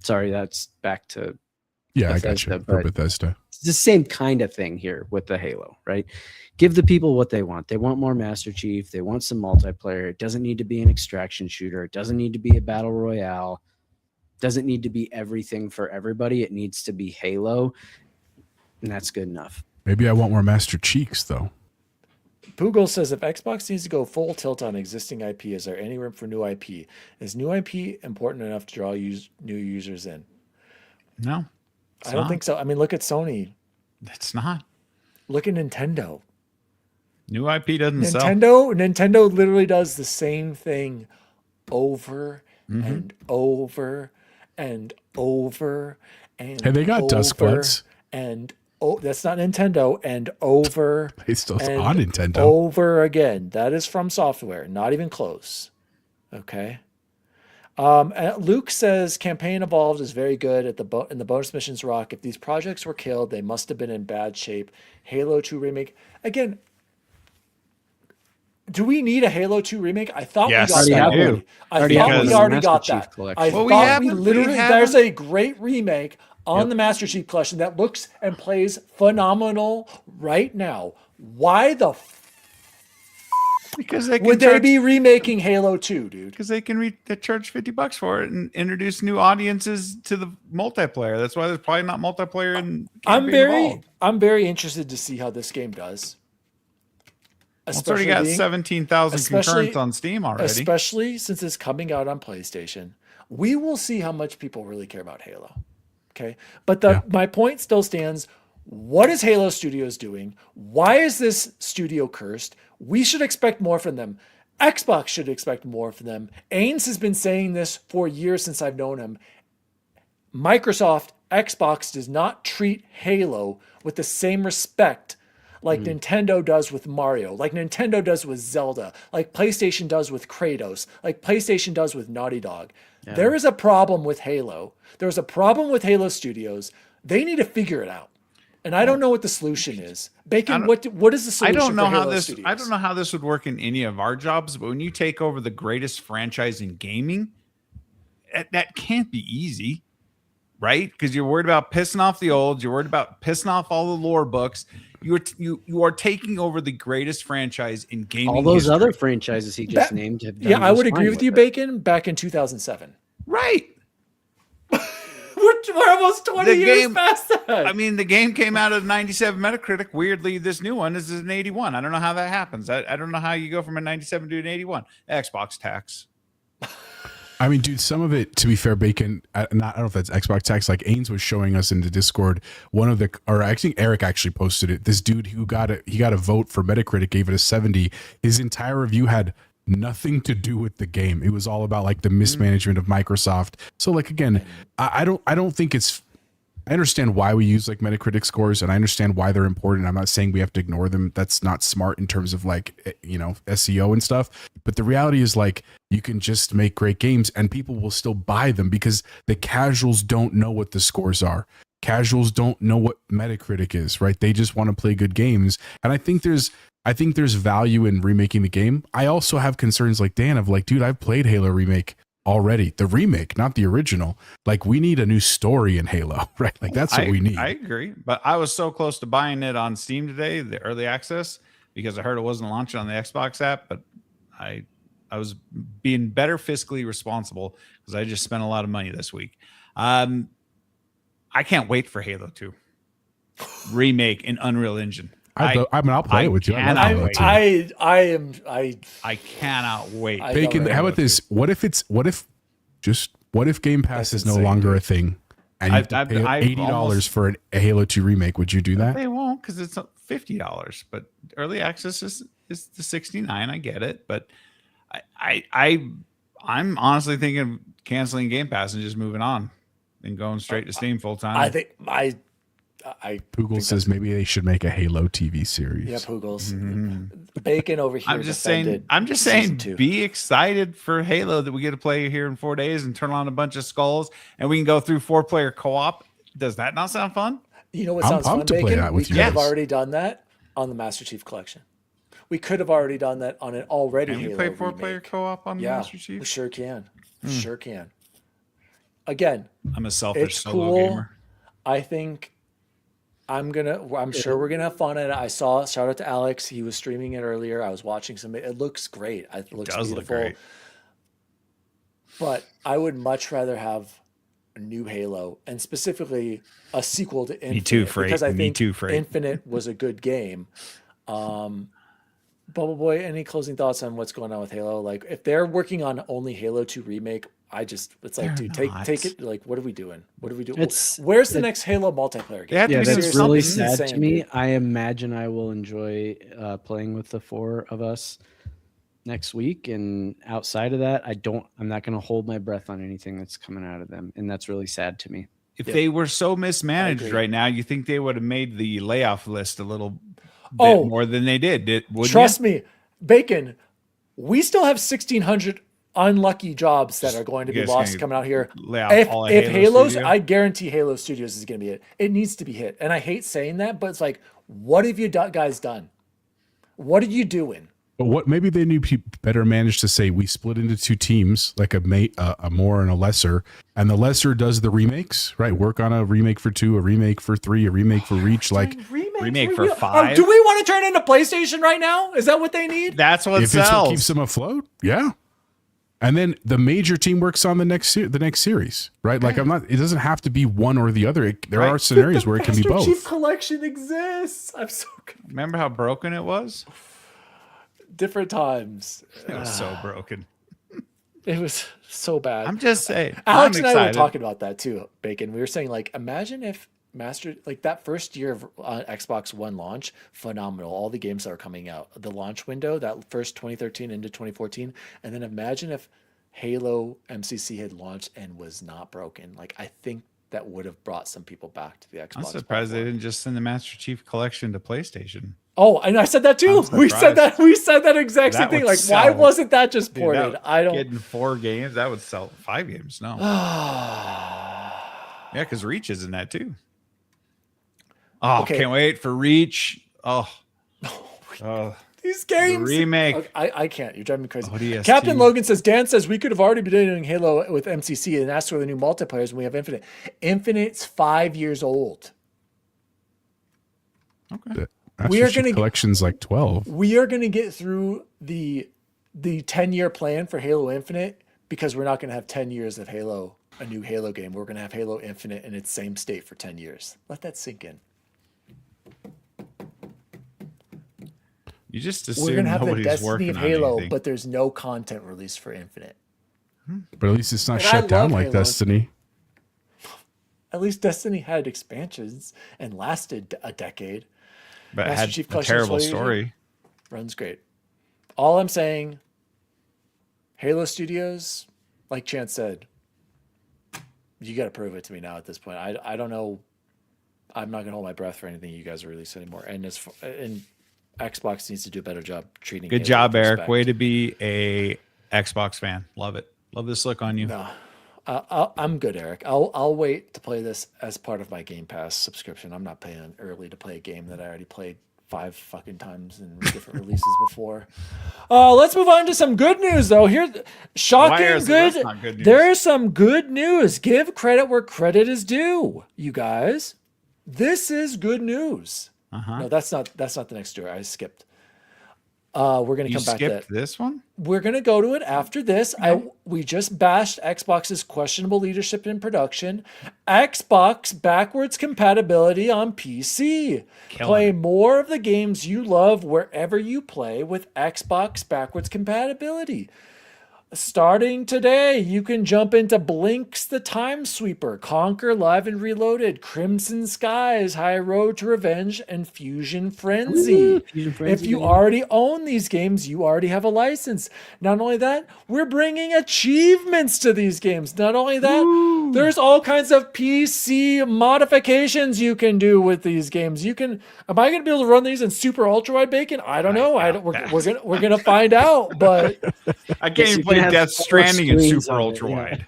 Sorry, that's back to Bethesda, I got you. For Bethesda. It's the same kind of thing here with the Halo, right? Give the people what they want. They want more Master Chief. They want some multiplayer. It doesn't need to be an extraction shooter. It doesn't need to be a battle royale. Doesn't need to be everything for everybody. It needs to be Halo, and that's good enough. Maybe I want more Master Cheeks, though. Poogle says, if Xbox needs to go full tilt on existing IP, is there any room for new IP? Is new IP important enough to draw new users in? No. I don't think so. I mean, look at Sony. It's not. Look at Nintendo. New IP doesn't sell. Nintendo literally does the same thing over and over and over and hey, they got Duskbloods. And that's not Nintendo. And over. It's still on Nintendo. Over again. That is From Software. Not even close. Okay. Luke says campaign Evolved is very good at in the bonus missions rock. If these projects were killed, they must have been in bad shape. Halo 2 remake. Again, do we need a Halo 2 remake? I thought we got that already. I thought we already got that. I thought we literally, there's a great remake on the Master Chief Collection that looks and plays phenomenal right now. Why the because they would they be remaking Halo 2, dude? Because they can charge $50 for it and introduce new audiences to the multiplayer. That's why there's probably not multiplayer in I'm very interested to see how this game does. It's already got 17,000 concurrents on Steam already. Especially since it's coming out on PlayStation. We will see how much people really care about Halo. Okay. But my point still stands. What is Halo Studios doing? Why is this studio cursed? We should expect more from them. Xbox should expect more from them. Ains has been saying this for years since I've known him. Microsoft, Xbox does not treat Halo with the same respect like Nintendo does with Mario, like Nintendo does with Zelda, like PlayStation does with Kratos, like PlayStation does with Naughty Dog. Yeah. There is a problem with Halo. There's a problem with Halo Studios. They need to figure it out. And I don't know what the solution is. Bacon, what is the solution? I don't know for how Halo this. Studios? I don't know how this would work in any of our jobs. But when you take over the greatest franchise in gaming, that can't be easy, right? Because you're worried about pissing off the olds. You're worried about pissing off all the lore books. You are taking over the greatest franchise in gaming. All those history. other franchises he just named have done. Yeah, I would agree with you, Bacon. Back in 2007, right? We're almost 20 years past that. I mean, the game came out of 97 Metacritic. Weirdly, this new one is an 81. I don't know how that happens. I don't know how you go from a 97 to an 81. Xbox tax. I mean, dude, some of it, to be fair, Bacon, I don't know if that's Xbox tax. Like Ains was showing us in the Discord, I think Eric actually posted it. This dude who got a vote for Metacritic, gave it a 70. His entire review had nothing to do with the game. It was all about like the mismanagement of Microsoft. So like, again, I don't think I understand why we use like Metacritic scores, and I understand why they're important. I'm not saying we have to ignore them. That's not smart in terms of like, SEO and stuff. But the reality is like, you can just make great games and people will still buy them because the casuals don't know what the scores are. Casuals don't know what Metacritic is, right? They just want to play good games. And I think there's value in remaking the game. I also have concerns like Dan of like, dude, I've played Halo Remake already. The remake, not the original. Like, we need a new story in Halo, right? Like, that's what we need. I agree. But I was so close to buying it on Steam today, the early access, because I heard it wasn't launching on the Xbox app, but I was being better fiscally responsible because I just spent a lot of money this week. I can't wait for Halo 2 remake in Unreal Engine. I'll play it with you. I cannot wait. Bacon, how about this? What if Game Pass is no longer a thing, and you have to pay $80 for a Halo 2 remake? Would you do that? They won't, because it's $50. But early access is the $69. I get it, but I'm honestly thinking of canceling Game Pass and just moving on and going straight to Steam full time. I think Poogle says maybe they should make a Halo TV series. Yeah, Poogles. Bacon over here. I'm just saying, be excited for Halo that we get to play here in 4 days and turn on a bunch of skulls and we can go through 4-player co-op. Does that not sound fun? You know what sounds fun, Bacon? We could have already done that on the Master Chief Collection. We could have already done that on an already Halo remake. Can we play 4-player co-op on Master Chief? We sure can. Sure can. Again, I'm a selfish solo gamer. I think I'm sure we're gonna have fun at it. Shout out to Alex. He was streaming it earlier. I was watching some. It looks great. It looks beautiful. Look great. But I would much rather have a new Halo, and specifically a sequel to Infinite. Me too, Freight. Because I think Infinite was a good game. Bubble Boy, any closing thoughts on what's going on with Halo? Like, if they're working on only Halo 2 remake, it's like, dude, take it. Like, what are we doing? What are we doing? Where's the next Halo multiplayer game? Yeah, that's really sad to me. I imagine I will enjoy playing with the four of us next week, and outside of that, I'm not going to hold my breath on anything that's coming out of them, and that's really sad to me. If they were so mismanaged right now, you think they would have made the layoff list a little bit more than they did? Trust me, Bacon, we still have 1,600 unlucky jobs that are going to be lost coming out here. If Halo's, I guarantee Halo Studios is going to be it. It needs to be hit. And I hate saying that, but it's like, what have you guys done? What are you doing? But maybe they need to better manage to say we split into two teams, like a more and a lesser, and the lesser does the remakes, right? Work on a remake for 2, a remake for 3, a remake for Reach, like remake for 5. Do we want to turn into PlayStation right now? Is that what they need? That's what if sells. It's what keeps them afloat, yeah. And then the major team works on the next series, right? Like it doesn't have to be one or the other. There are scenarios where it can be both. The Chief Collection exists. I'm so confused. Remember how broken it was? Different times. It was so broken. It was so bad. I'm just saying. Alex and I were talking about that too, Bacon. We were saying, like, imagine if that first year of Xbox One launch, phenomenal. All the games that are coming out, the launch window, that first 2013 into 2014, and then imagine if Halo MCC had launched and was not broken. Like, I think that would have brought some people back to the Xbox. I'm surprised platform. they didn't just send the Master Chief Collection to PlayStation. Oh, and I said that too. We said that exact same That thing. would Like, sell. why wasn't that just Dude, ported? I don't. Getting 4 games, that would sell 5 games. No. Yeah, because Reach is in that too. Oh, Okay. can't wait for Reach. Oh. These games. The remake. Okay, I can't. You're driving me crazy. ODST. Captain Logan says, Dan says we could have already been doing Halo with MCC and asked for the new multiplayers when we have Infinite. Infinite's 5 years old. Okay. We are gonna collection's like 12. We are going to get through the 10-year plan for Halo Infinite because we're not going to have 10 years of a new Halo game. We're going to have Halo Infinite in its same state for 10 years. Let that sink in. You just We're assume going to have the nobody's Destiny working of on Halo, anything. but there's no content released for Infinite. But at least it's not And I shut down love like Halo. Destiny. At least Destiny had expansions and lasted a decade. But Master had Chief a Collection terrible Sway story. Runs great. All I'm saying, Halo Studios, like Chance said, you got to prove it to me now at this point. I don't know. I'm not going to hold my breath for anything you guys release anymore. And Xbox needs to do a better job treating. Good Halo job, with Eric. respect. Way to be a Xbox fan. Love it. Love this look on you. No, I'm good, Eric. I'll wait to play this as part of my Game Pass subscription. I'm not paying early to play a game that I already played 5 fucking times in different releases before. Let's move on to some good news, though. Here, Why shocking is good. this not good news? There's some good news. Give credit where credit is due, you guys. This is good news. No, that's not the next story. I skipped. We're gonna You come back to that. skipped this one? We're going to go to it after this. We just bashed Xbox's questionable leadership in production. Xbox backwards compatibility on PC. Play more of the games you love wherever you play with Xbox backwards compatibility. Starting today, you can jump into Blinks the Time Sweeper, Conquer Live and Reloaded, Crimson Skies, High Road to Revenge, and Fusion Frenzy. If you already own these games, you already have a license. Not only that, we're bringing achievements to these games. Not only that, there's all kinds of PC modifications you can do with these games. Am I going to be able to run these in super ultra wide bacon? I don't know. We're gonna find out, but I can't even play Death Stranding in super ultra wide.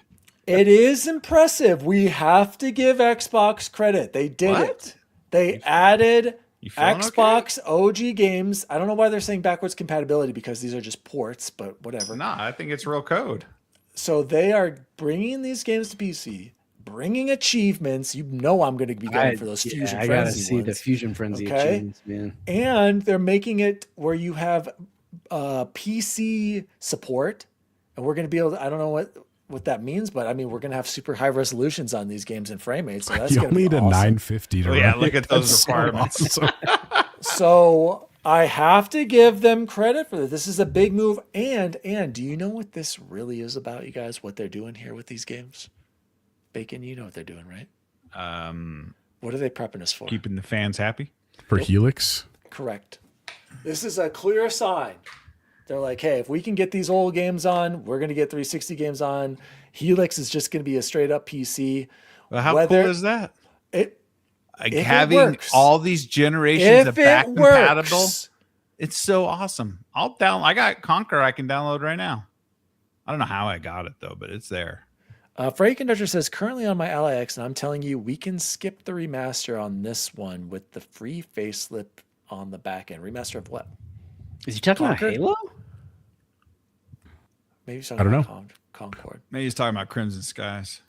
it is impressive. We have to give Xbox credit. They did it. They added Xbox OG games. I don't know why they're saying backwards compatibility because these are just ports, but whatever. Nah, I think it's real code. So they are bringing these games to PC, bringing achievements. You know I'm going to be going for those Fusion Frenzy I gotta see ones. the Fusion Frenzy Okay? achievements, man. And they're making it where you have PC support, and we're going to be able to, I don't know what that means, but I mean, we're going to have super high resolutions on these games and frame rates. So that's You going to be need a awesome. 950 to run. Yeah, look it. at those That's so requirements. awesome. So I have to give them credit for this. This is a big move. And do you know what this really is about, you guys? What they're doing here with these games? Bacon, you know what they're doing, right? What are they prepping us for? Keeping the fans happy. For Helix. Correct. This is a clear sign. They're like, hey, if we can get these old games on, we're going to get 360 games on. Helix is just going to be a straight up PC. Well, how cool is that? Like having all these generations of back compatible. It's so awesome. I got Conquer I can download right now. I don't know how I got it though, but it's there. Freddy Conductor says, currently on my Ally X, and I'm telling you, we can skip the remaster on this one with the free facelift on the back end. Remaster of what? Is he talking about Halo? Maybe he's I talking don't about Concord. Maybe he's talking about Crimson Skies.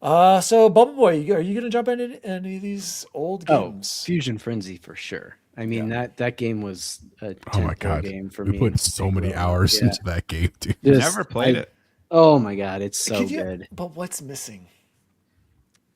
So Bubble Boy, are you going to jump into any of these old games? Fusion Frenzy for sure. I mean, that game was a Oh my God. game for we me. put so many hours into that game, dude. Never played it. Oh my God, it's so good. But what's missing?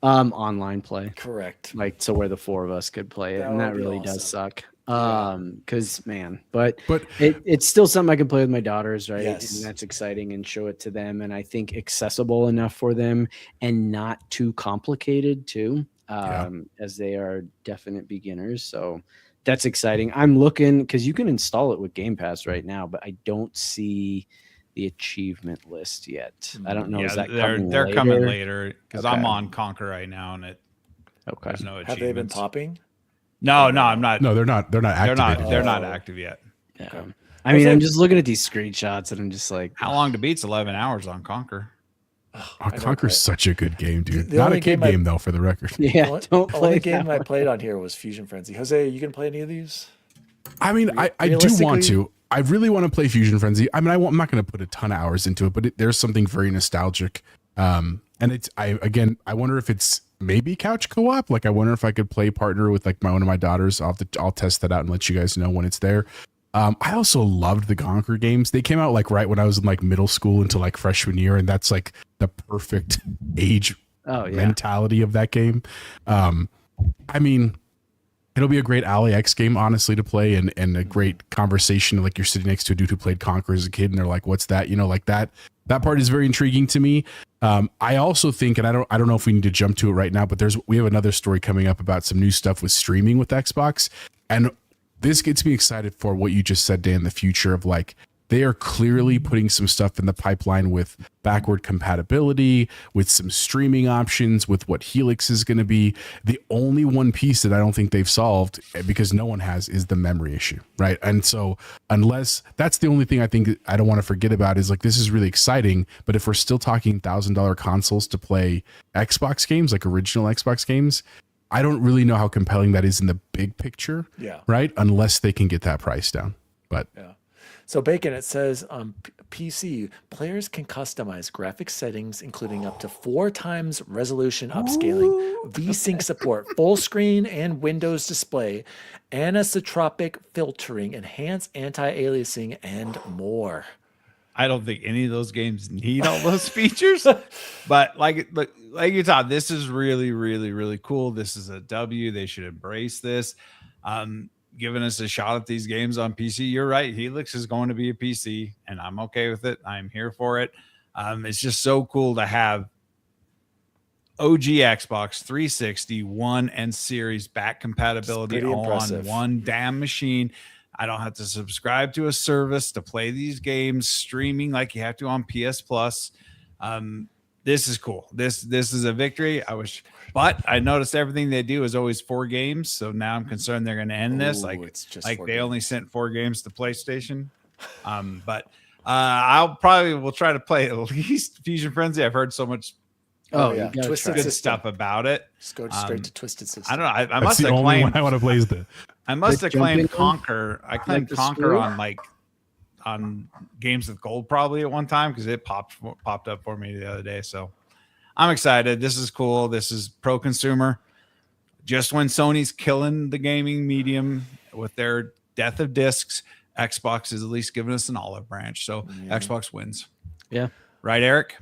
Online play. Correct. Like, so where the 4 of us could play it, and that really does suck. Because man, but it's still something I can play with my daughters, right? Yes. And that's exciting, and show it to them. And I think accessible enough for them and not too complicated too. as they are definite beginners. So that's exciting. I'm looking because you can install it with Game Pass right now, but I don't see the achievement list yet. I don't know. Yeah, Is that they're coming they're later? coming later because I'm Okay. on Conquer right now, and Okay. there's no achievements. Have they been popping? No, I'm not. No, they're not. They're not They're activated. not. They're yet. not Oh. active yet. Yeah. Okay. I mean, Was I'm it- just looking at these screenshots and I'm just like, How long to beat's 11 hours on Conquer? Oh, I never Conquer's played. such a good game, dude. The Not only a kid game I- game though, for the record. yeah, Only- don't play only that game I one. played on here was Fusion Frenzy. Jose, you can play any of these? I mean, I do Realistically- want to. I really want to play Fusion Frenzy. I mean, I'm not going to put a ton of hours into it, but there's something very nostalgic. And I wonder if it's maybe couch co-op. Like, I wonder if I could play partner with like one of my daughters. I'll test that out and let you guys know when it's there. I also loved the Conquer games. They came out like right when I was in like middle school into like freshman year, and that's like the perfect age mentality of that game. I mean, it'll be a great Ally X game, honestly, to play, and a great conversation. Like, you're sitting next to a dude who played Conquer as a kid, and they're like, "What's that?" You know, like that. That part is very intriguing to me. I also think, and I don't know if we need to jump to it right now, but we have another story coming up about some new stuff with streaming with Xbox, and this gets me excited for what you just said, Dan. The future of like, they are clearly putting some stuff in the pipeline with backward compatibility, with some streaming options, with what Helix is going to be. The only one piece that I don't think they've solved, because no one has, is the memory issue, right? And so unless that's the only thing I think I don't want to forget about is like, this is really exciting, but if we're still talking $1,000 consoles to play Xbox games, like original Xbox games, I don't really know how compelling that is in the big picture, right? Unless they can get that price down. But yeah. So Bacon, it says on PC, players can customize graphic settings, including up to 4 times resolution upscaling, VSync support, full screen and Windows display, anisotropic filtering, enhanced anti-aliasing, and more. I don't think any of those games need all those features, but like you thought, this is really, really, really cool. This is a W. They should embrace this. Giving us a shot at these games on PC. You're right. Helix is going to be a PC, and I'm okay with it. I'm here for it. It's just so cool to have OG Xbox 360, One, and Series back compatibility all on one damn machine. I don't have to subscribe to a service to play these games streaming like you have to on PS Plus. This is cool. This is a victory. But I noticed everything they do is always 4 games. So now I'm concerned they're going to end this. Like, it's just like 4 they games. only sent 4 games to PlayStation. But we'll try to play at least Fusion Frenzy. I've heard so much yeah, you Twisted good System. stuff about it. Just go straight to Twisted System. I don't know. I that's must the have only claimed. one I want to play is the. I must The have claimed jumping one? Conquer. I claimed the Conquer screw? on Games with Gold probably at one time because it popped up for me the other day. So I'm excited. This is cool. This is pro consumer. Just when Sony's killing the gaming medium with their death of discs, Xbox is at least giving us an olive branch. So Xbox wins. Yeah. Right, Eric?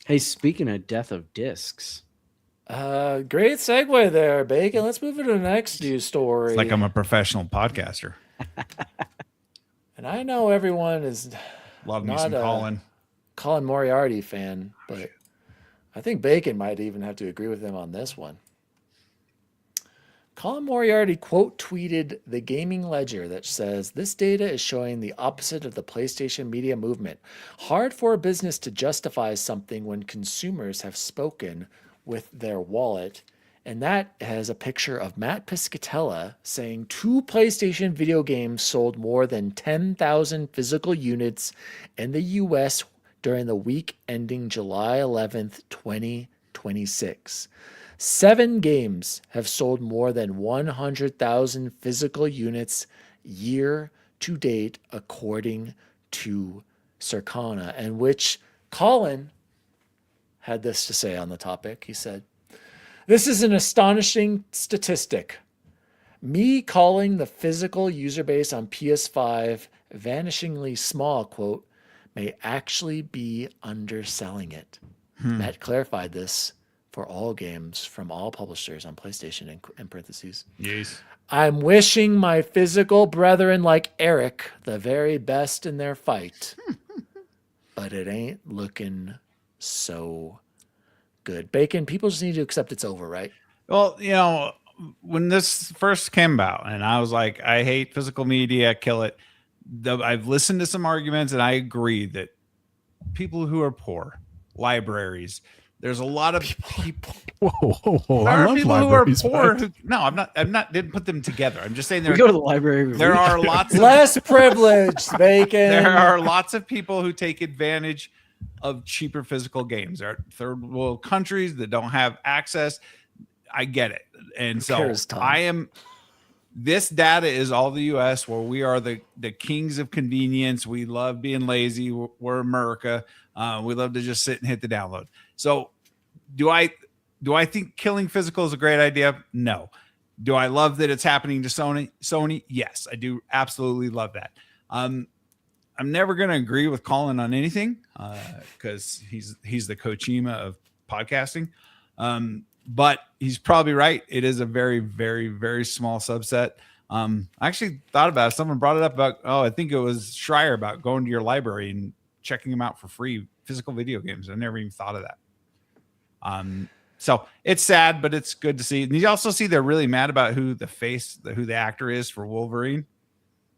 Hey, speaking of death of discs, Great segue there, Bacon. Let's move to the next news story. It's like I'm a professional podcaster. And I know everyone is Love me not some a Colin. Colin Moriarty fan, but I think Bacon might even have to agree with him on this one. Colin Moriarty quote tweeted the Gaming Ledger that says this data is showing the opposite of the PlayStation media movement. Hard for a business to justify something when consumers have spoken with their wallet. And that has a picture of Matt Piscatella saying 2 PlayStation video games sold more than 10,000 physical units in the US during the week ending July 11th, 2026. 7 games have sold more than 100,000 physical units year to date, according to Circana, and which Colin had this to say on the topic. He said, "This is an astonishing statistic. Me calling the physical user base on PS5 vanishingly small, quote, may actually be underselling it." Matt clarified this for all games from all publishers on PlayStation in parentheses. Yes. "I'm wishing my physical brethren like Eric the very best in their fight, but it ain't looking so good." Bacon, people just need to accept it's over, right? Well, when this first came about, and I was like, I hate physical media, kill it. I've listened to some arguments, and I agree that people who are poor, libraries, there's a lot of people. Whoa. There I are love people who are libraries. poor. But No, I'm not. Didn't put them together. I'm just saying We go to the library. Every there week. are lots of Less privileged, Bacon. there are lots of people who take advantage of cheaper physical games. There are third world countries that don't have access. I get it. And so cares, Tom? I am this data is all the US, where we are the kings of convenience. We love being lazy. We're America. We love to just sit and hit the download. So do I think killing physical is a great idea? No. Do I love that it's happening to Sony? Yes, I do absolutely love that. I'm never going to agree with Colin on anything because he's the Kojima of podcasting. But he's probably right. It is a very, very, very small subset. I actually thought about it. Someone brought it up about, I think it was Schreier, about going to your library and checking them out for free, physical video games. I never even thought of that. So it's sad, but it's good to see. And you also see they're really mad about who the actor is for Wolverine.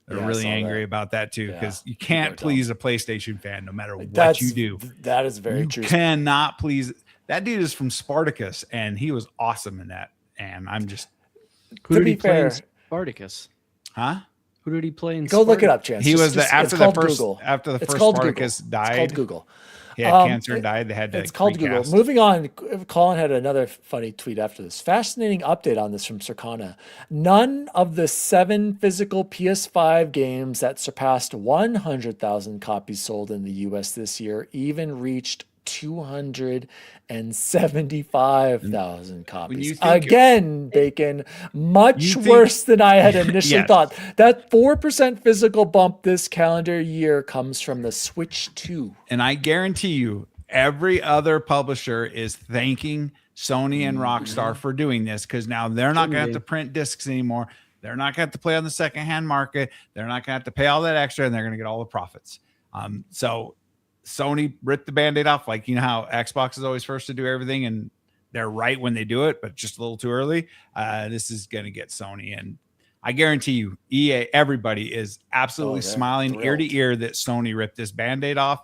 They're really angry about that too, because you can't please a PlayStation fan no matter what you do. That is very true. You cannot please. That dude is from Spartacus, and he was awesome in that. And I'm just. Who did he play in Spartacus? Huh? Who did he play in? Go look it up, Chance. He was after the first Spartacus Google. died. It's called Google. He had cancer and died. They had to. It's called recast. Google. Moving on, Colin had another funny tweet after this. Fascinating update on this from Circana. None of the 7 physical PS5 games that surpassed 100,000 copies sold in the US this year even reached 275,000 copies. Again, Bacon, much worse than I had initially thought. That 4% physical bump this calendar year comes from the Switch 2. And I guarantee you, every other publisher is thanking Sony and Rockstar for doing this, because now they're not going to have to print discs anymore. They're not going to have to play on the secondhand market. They're not going to have to pay all that extra, and they're going to get all the profits. So Sony ripped the Band-Aid off. Like, you know how Xbox is always first to do everything, and they're right when they do it, but just a little too early. This is going to get Sony. And I guarantee you, EA, everybody is absolutely smiling ear to ear that Sony ripped this Band-Aid off.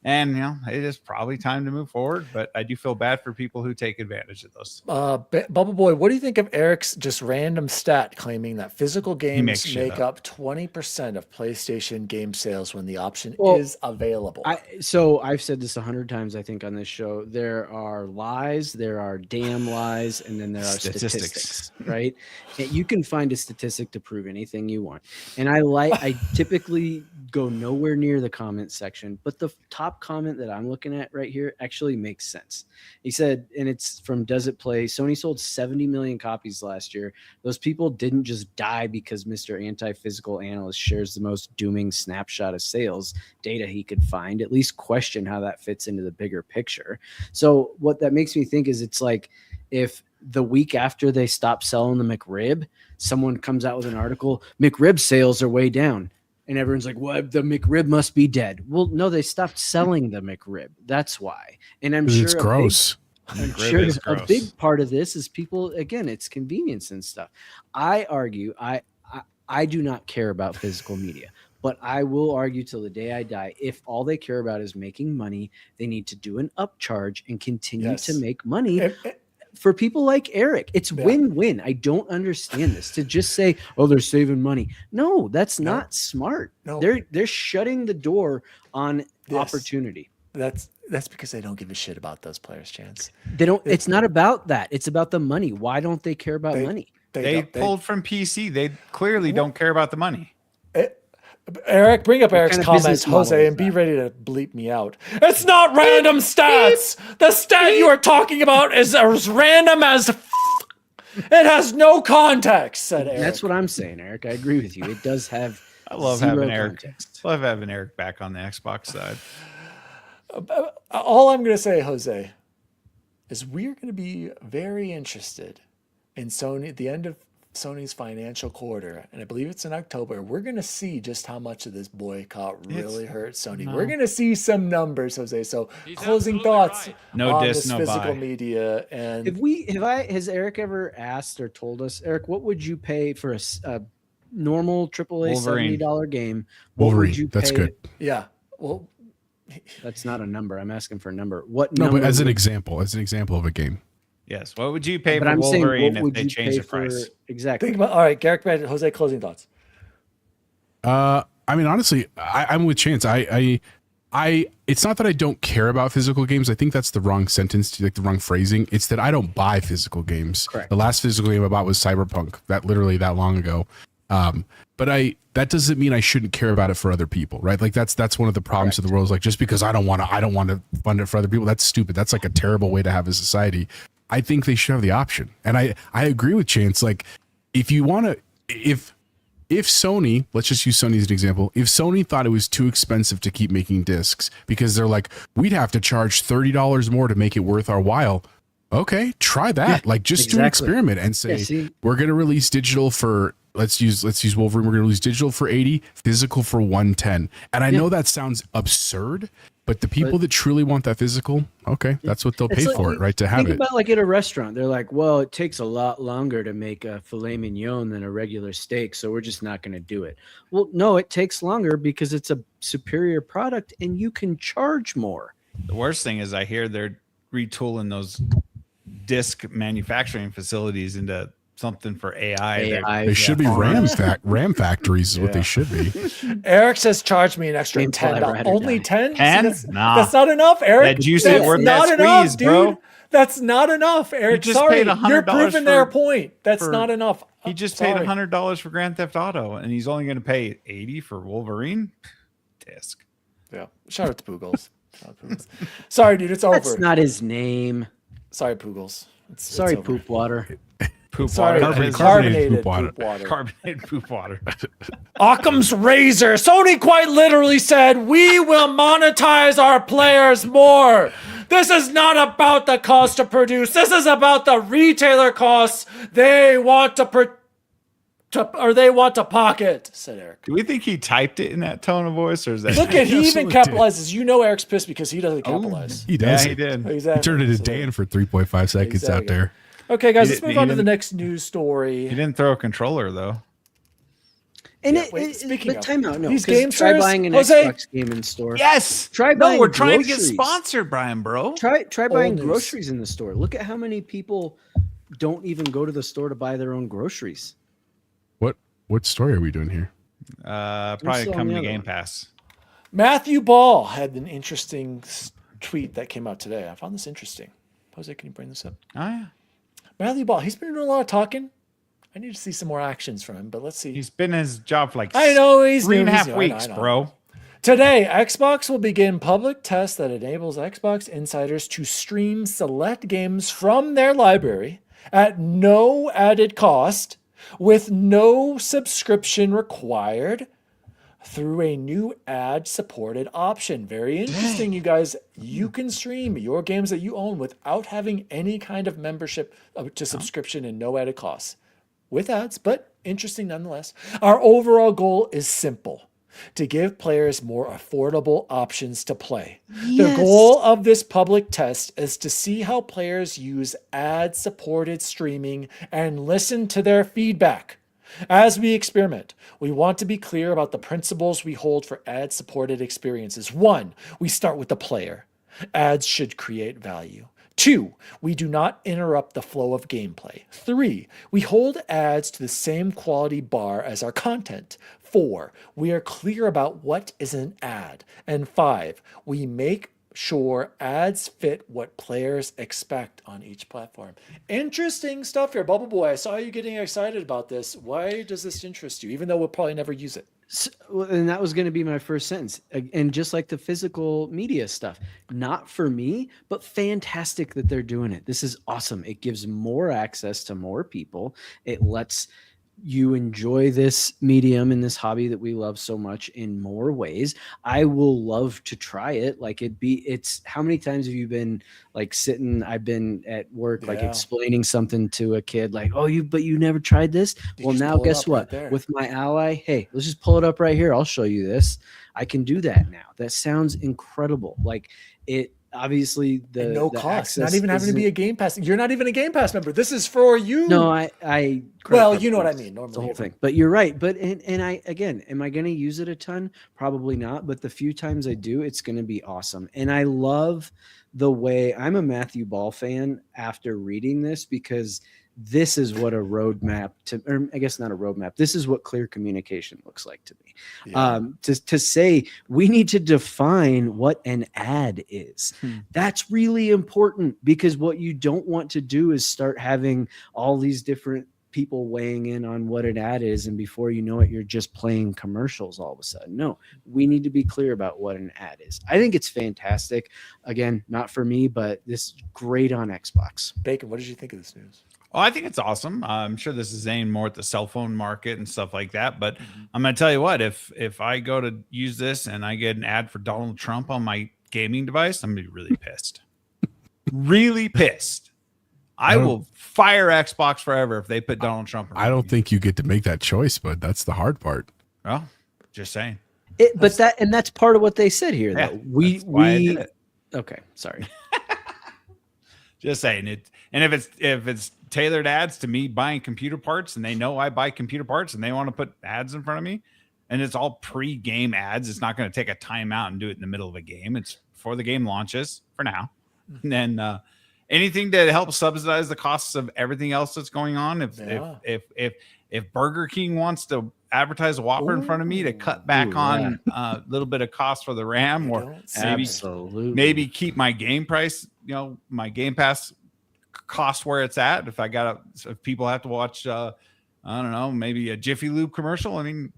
And, it is probably time to move forward, but I do feel bad for people who take advantage of those. Bubble Boy, what do you think of Eric's just random stat claiming that physical games make up 20% of PlayStation game sales when the option is available? So I've said this 100 times, I think, on this show. There are lies, there are damn lies, and then there are statistics, right? And you can find a statistic to prove anything you want. And I typically go nowhere near the comment section, but the top comment that I'm looking at right here actually makes sense. He said, and it's from Does It Play, Sony sold 70 million copies last year. Those people didn't just die because Mr. Anti-Physical Analyst shares the most dooming snapshot of sales data he could find. At least question how that fits into the bigger picture. So what that makes me think is, it's like if the week after they stop selling the McRib, someone comes out with an article, McRib sales are way down. And everyone's like, well, the McRib must be dead. Well, no, they stopped selling the McRib. That's why. And I'm sure it's gross. I'm sure a big part of this is people, again, it's convenience and stuff. I argue, I do not care about physical media, but I will argue till the day I die. If all they care about is making money, they need to do an upcharge and continue to make money. For people like Eric, it's win-win. I don't understand this. To just say, "Oh, they're saving money." No, that's not smart. No. They're shutting the door on opportunity. That's because they don't give a shit about those players' Chance. They don't. It's not about that. It's about the money. Why don't they care about money? They pulled from PC. They clearly don't care about the money. Eric, bring up Eric's comments, Jose, and be ready to bleep me out. It's not random stats. The stat you are talking about is as random as it has no context, said Eric. That's what I'm saying, Eric. I agree with you. It does have I love having Eric. Love having Eric back on the Xbox side. All I'm going to say, Jose, is we're going to be very interested in Sony at the end of Sony's financial quarter, and I believe it's in October. We're going to see just how much of this boycott really hurt Sony. No. We're going to see some numbers, Jose. So He's closing absolutely thoughts right. No on diss, this no physical buy. media. And Has Eric ever asked or told us, Eric, what would you pay for a normal AAA Wolverine. $70 game? What would Wolverine. you That's pay? good. yeah, well, That's not a number. I'm asking for a number. What No, number? but as an would- example of a game. Yes. What would you pay but for I'm saying, Wolverine what if would they you change pay the price? for exactly? think about, all right, Garrick, Jose, closing thoughts. I mean, honestly, I'm with Chance. It's not that I don't care about physical games. I think that's the wrong sentence, like the wrong phrasing. It's that I don't buy physical games. Correct. The last physical game I bought was Cyberpunk, that long ago. But that doesn't mean I shouldn't care about it for other people, right? Like that's one of the problems of the world. Is like, just because I don't want to fund it for other people, that's stupid. That's like a terrible way to have a society. I think they should have the option. And I agree with Chance. Like, if you want to, if Sony, let's just use Sony as an example. If Sony thought it was too expensive to keep making discs because they're like, we'd have to charge $30 more to make it worth our while. Okay, try that. Like, just do an exactly. experiment and say, see? we're going to release digital for, let's use Wolverine. We're going to release digital for 80, physical for 110. And I know that sounds absurd, but the people that truly want that physical, okay, that's what they'll pay It's for like- it, right? To have Think it. about like at a restaurant. They're like, well, it takes a lot longer to make a filet mignon than a regular steak, so we're just not going to do it. Well, no, it takes longer because it's a superior product and you can charge more. The worst thing is I hear they're retooling those disc manufacturing facilities into something for AI. They're- They should be RAM factories is what they should be. Eric says, charge me an extra Painful $10. ever had to Only die. 10? 10? That's, Nah. that's not enough, Eric. That juice ain't That's worth not that enough, squeeze, dude. bro. That's not enough, Eric. just Sorry, paid you're $100 proving their for- point. That's for- not enough. He just Sorry. paid $100 for Grand Theft Auto, and he's only going to pay 80 for Wolverine. Disc. Yeah. Shout out to Poogles. Shout out to Poogles. Sorry, dude. It's That's over. not his name. Sorry, Poogles. It's Sorry, over. poop water. Poop Sorry, water. Carbonated carbonated poop water. poop water. Carbonated poop water. Occam's razor. Sony quite literally said, we will monetize our players more. This is not about the cost to produce. This is about the retailer costs they want to pocket, said Eric. Do we think he typed it in that tone of voice, or is that? Look at he even absolutely did. capitalizes. You know Eric's pissed because he doesn't capitalize. He does. Yeah, he it. did. Exactly. He turned it So into Dan for 3.5 seconds out Exactly. there. Okay, guys, He let's didn't- move he on to the didn't- next news story. He didn't throw a controller though. And Yeah, wait, speaking but of, time out. No, these 'cause game try stores, buying an Jose? Xbox game in store. Yes. Try No, buying we're trying to get groceries. sponsored, Brian, bro. Try buying news. groceries in the store. Look at how many people don't even go to the store to buy their own groceries. What story are we doing here? Probably still on coming the to other Game one. Pass. Matthew Ball had an interesting tweet that came out today. I found this interesting. Jose, can you bring this up? Oh yeah. Matthew Ball, he's been doing a lot of talking. I need to see some more actions from him, but let's see. He's been in his job for like I know he's three new, and a he's half new. I know, weeks, I know. bro. Today, Xbox will begin public tests that enables Xbox insiders to stream select games from their library at no added cost, with no subscription required, through a new ad-supported option. Very interesting, you guys. You can stream your games that you own without having any kind of membership to subscription and no added costs. With ads, but interesting nonetheless. Our overall goal is simple: to give players more affordable options to play. The goal of this public test is to see how players use ad-supported streaming and listen to their feedback. As we experiment, we want to be clear about the principles we hold for ad-supported experiences. 1, we start with the player. Ads should create value. 2, we do not interrupt the flow of gameplay. 3, we hold ads to the same quality bar as our content. 4, we are clear about what is an ad. And 5, we make sure ads fit what players expect on each platform. Interesting stuff here. Bubble Boy, I saw you getting excited about this. Why does this interest you, even though we'll probably never use it? And that was going to be my first sentence. And just like the physical media stuff, not for me, but fantastic that they're doing it. This is awesome. It gives more access to more people. It lets you enjoy this medium and this hobby that we love so much in more ways, I will love to try it. Like it's how many times have you been like I've been at work, like explaining something to a kid, like, oh, but you never tried this. Well, now guess what? Right with my ally, hey, let's just pull it up right here. I'll show you this. I can do that now. That sounds incredible. Like it, obviously no cost, not even having to be a Game Pass. You're not even a Game Pass member. This is for you. No, I well, you know what I mean. Normally, the whole thing. But you're right. But and I again, am I going to use it a ton? Probably not. But the few times I do, it's going to be awesome. And I love the way I'm a Matthew Ball fan after reading this, because this is what a roadmap or I guess not a roadmap. This is what clear communication looks like to me. Yeah. To say we need to define what an ad is. That's really important, because what you don't want to do is start having all these different people weighing in on what an ad is, and before you know it, you're just playing commercials all of a sudden. No, we need to be clear about what an ad is. I think it's fantastic. Again, not for me, but this is great on Xbox. Bacon, what did you think of this news? Oh, I think it's awesome. I'm sure this is aimed more at the cell phone market and stuff like that. But I'm going to tell you what, if I go to use this and I get an ad for Donald Trump on my gaming device, I'm going to be really pissed. Really pissed. I will fire Xbox forever if they put Donald Trump. I don't think you get to make that choice, but that's the hard part. Well, just saying. That's part of what they said here. Yeah, though. We okay. Sorry. Just saying it. And if it's tailored ads to me buying computer parts, and they know I buy computer parts, and they want to put ads in front of me, and it's all pre-game ads, it's not going to take a timeout and do it in the middle of a game. It's before the game launches for now. And then anything to help subsidize the costs of everything else that's going on. If Burger King wants to advertise a Whopper in front of me to cut back on a little bit of cost for the RAM, or maybe keep my game price, my Game Pass cost where it's at. If people have to watch, I don't know, maybe a Jiffy Lube commercial. I mean,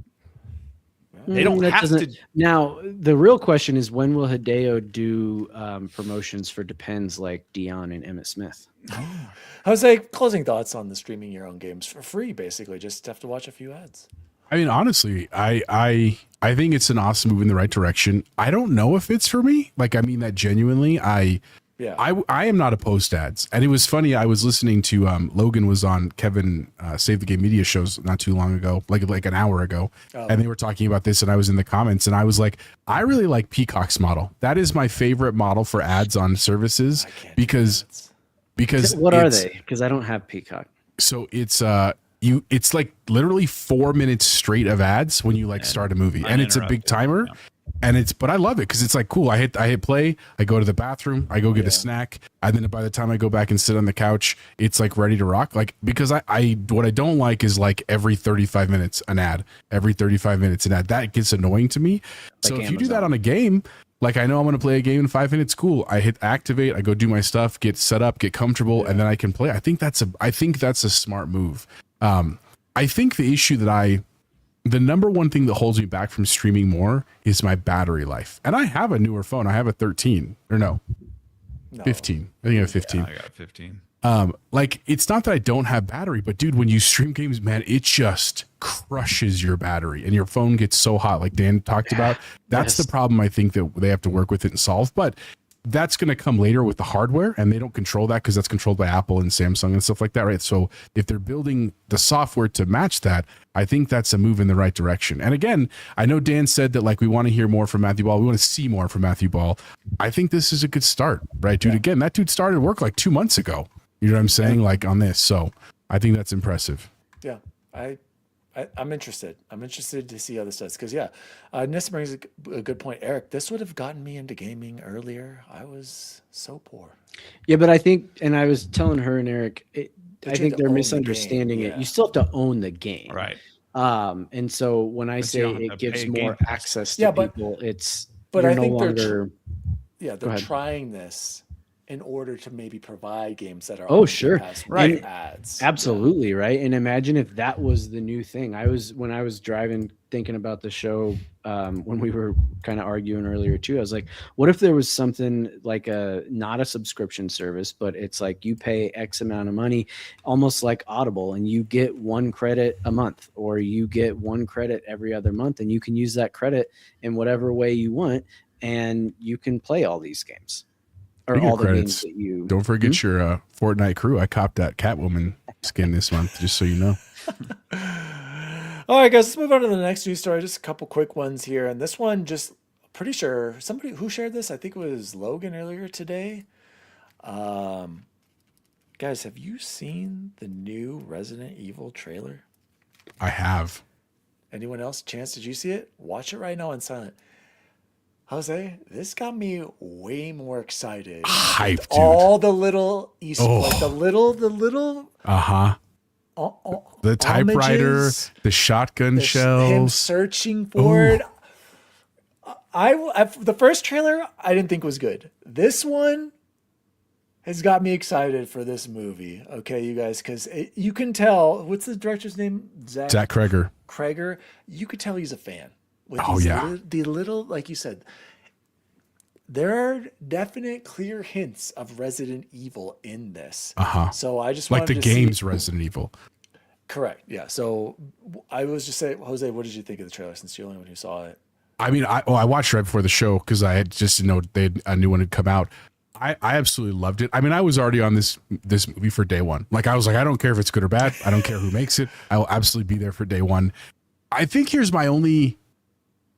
they don't have to. Now, the real question is, when will Hideo do promotions for Depends like Dion and Emmett Smith? I was like, closing thoughts on the streaming your own games for free, basically. Just have to watch a few ads. I mean, honestly, I think it's an awesome move in the right direction. I don't know if it's for me. Like, I mean that genuinely. I am not opposed to ads. And it was funny. I was listening to Logan was on Kevin Save the Game Media shows not too long ago, like an hour ago. And they were talking about this, and I was in the comments, and I was like, I really like Peacock's model. That is my favorite model for ads on services, because what are they? Because I don't have Peacock. So it's it's like literally 4 minutes straight of ads when you start a movie, and it's a big timer. Yeah. And but I love it because it's like cool. I hit play, I go to the bathroom, I go get a snack, and then by the time I go back and sit on the couch, it's like ready to rock. Like, because I what I don't like is like every 35 minutes an ad, that gets annoying to me. So if you do that on a game, like, I know I'm going to play a game in 5 minutes, cool. I hit activate, I go do my stuff, get set up, get comfortable, and then I can play. I think that's a smart move. I think the issue the number one thing that holds me back from streaming more is my battery life. And I have a newer phone. I have a 13 or no 15. I think I have 15. Yeah, I got 15. Like, it's not that I don't have battery, but dude, when you stream games, man, it just crushes your battery and your phone gets so hot. Like Dan talked about, that's the problem I think that they have to work with it and solve. But that's going to come later with the hardware, and they don't control that because that's controlled by Apple and Samsung and stuff like that, right? So if they're building the software to match that, I think that's a move in the right direction. And again, I know Dan said that, like, we want to hear more from Matthew Ball. We want to see more from Matthew Ball. I think this is a good start, right, dude? Yeah. Again, that dude started work like 2 months ago. You know what I'm saying? Like, on this. So I think that's impressive. Yeah. I'm interested. I'm interested to see how this does, because Nissa brings a good point. Eric, this would have gotten me into gaming earlier. I was so poor. Yeah, but I think, and I was telling her and Eric, I think they're misunderstanding it. You still have to own the game, right? And so when I say it gives more access to people, it's but I think they're they're trying this in order to maybe provide games that are Oh, on sure. Game Pass Right. with ads. Absolutely, right? And imagine if that was the new thing. When I was driving thinking about the show, when we were kind of arguing earlier too, I was like, what if there was something like not a subscription service, but it's like you pay X amount of money, almost like Audible, and you get 1 credit a month, or you get 1 credit every other month, and you can use that credit in whatever way you want, and you can play all these games. Or Speaking all of the credits, games that you don't forget your Fortnite crew. I copped that Catwoman skin this month, just so you know. All right, guys, let's move on to the next news story. Just a couple quick ones here. And this one, just pretty sure somebody who shared this, I think it was Logan earlier today. Guys, have you seen the new Resident Evil trailer? I have. Anyone else? Chance, did you see it? Watch it right now in silent. Jose, this got me way more excited. Hyped, dude. All the little Easter, like the Oh. little The typewriter, homages, the shotgun him shells. searching for it. The first trailer I didn't think was good. This one has got me excited for this movie. Okay, you guys, because you can tell. What's the director's name? Zach Kreger. Kreger. You could tell he's a fan. With Oh, these yeah. the little, like you said, there are definite clear hints of Resident Evil in this. So I just Like wanted the to game's see, Resident Evil. correct. Yeah. So I was just saying, Jose, what did you think of the trailer since you're the only one who saw it? I mean, I watched right before the show because I had just a new one had come out. I absolutely loved it. I mean, I was already on this movie for day one. Like, I was like, I don't care if it's good or bad. I don't care who makes it. I will absolutely be there for day one. I think here's my only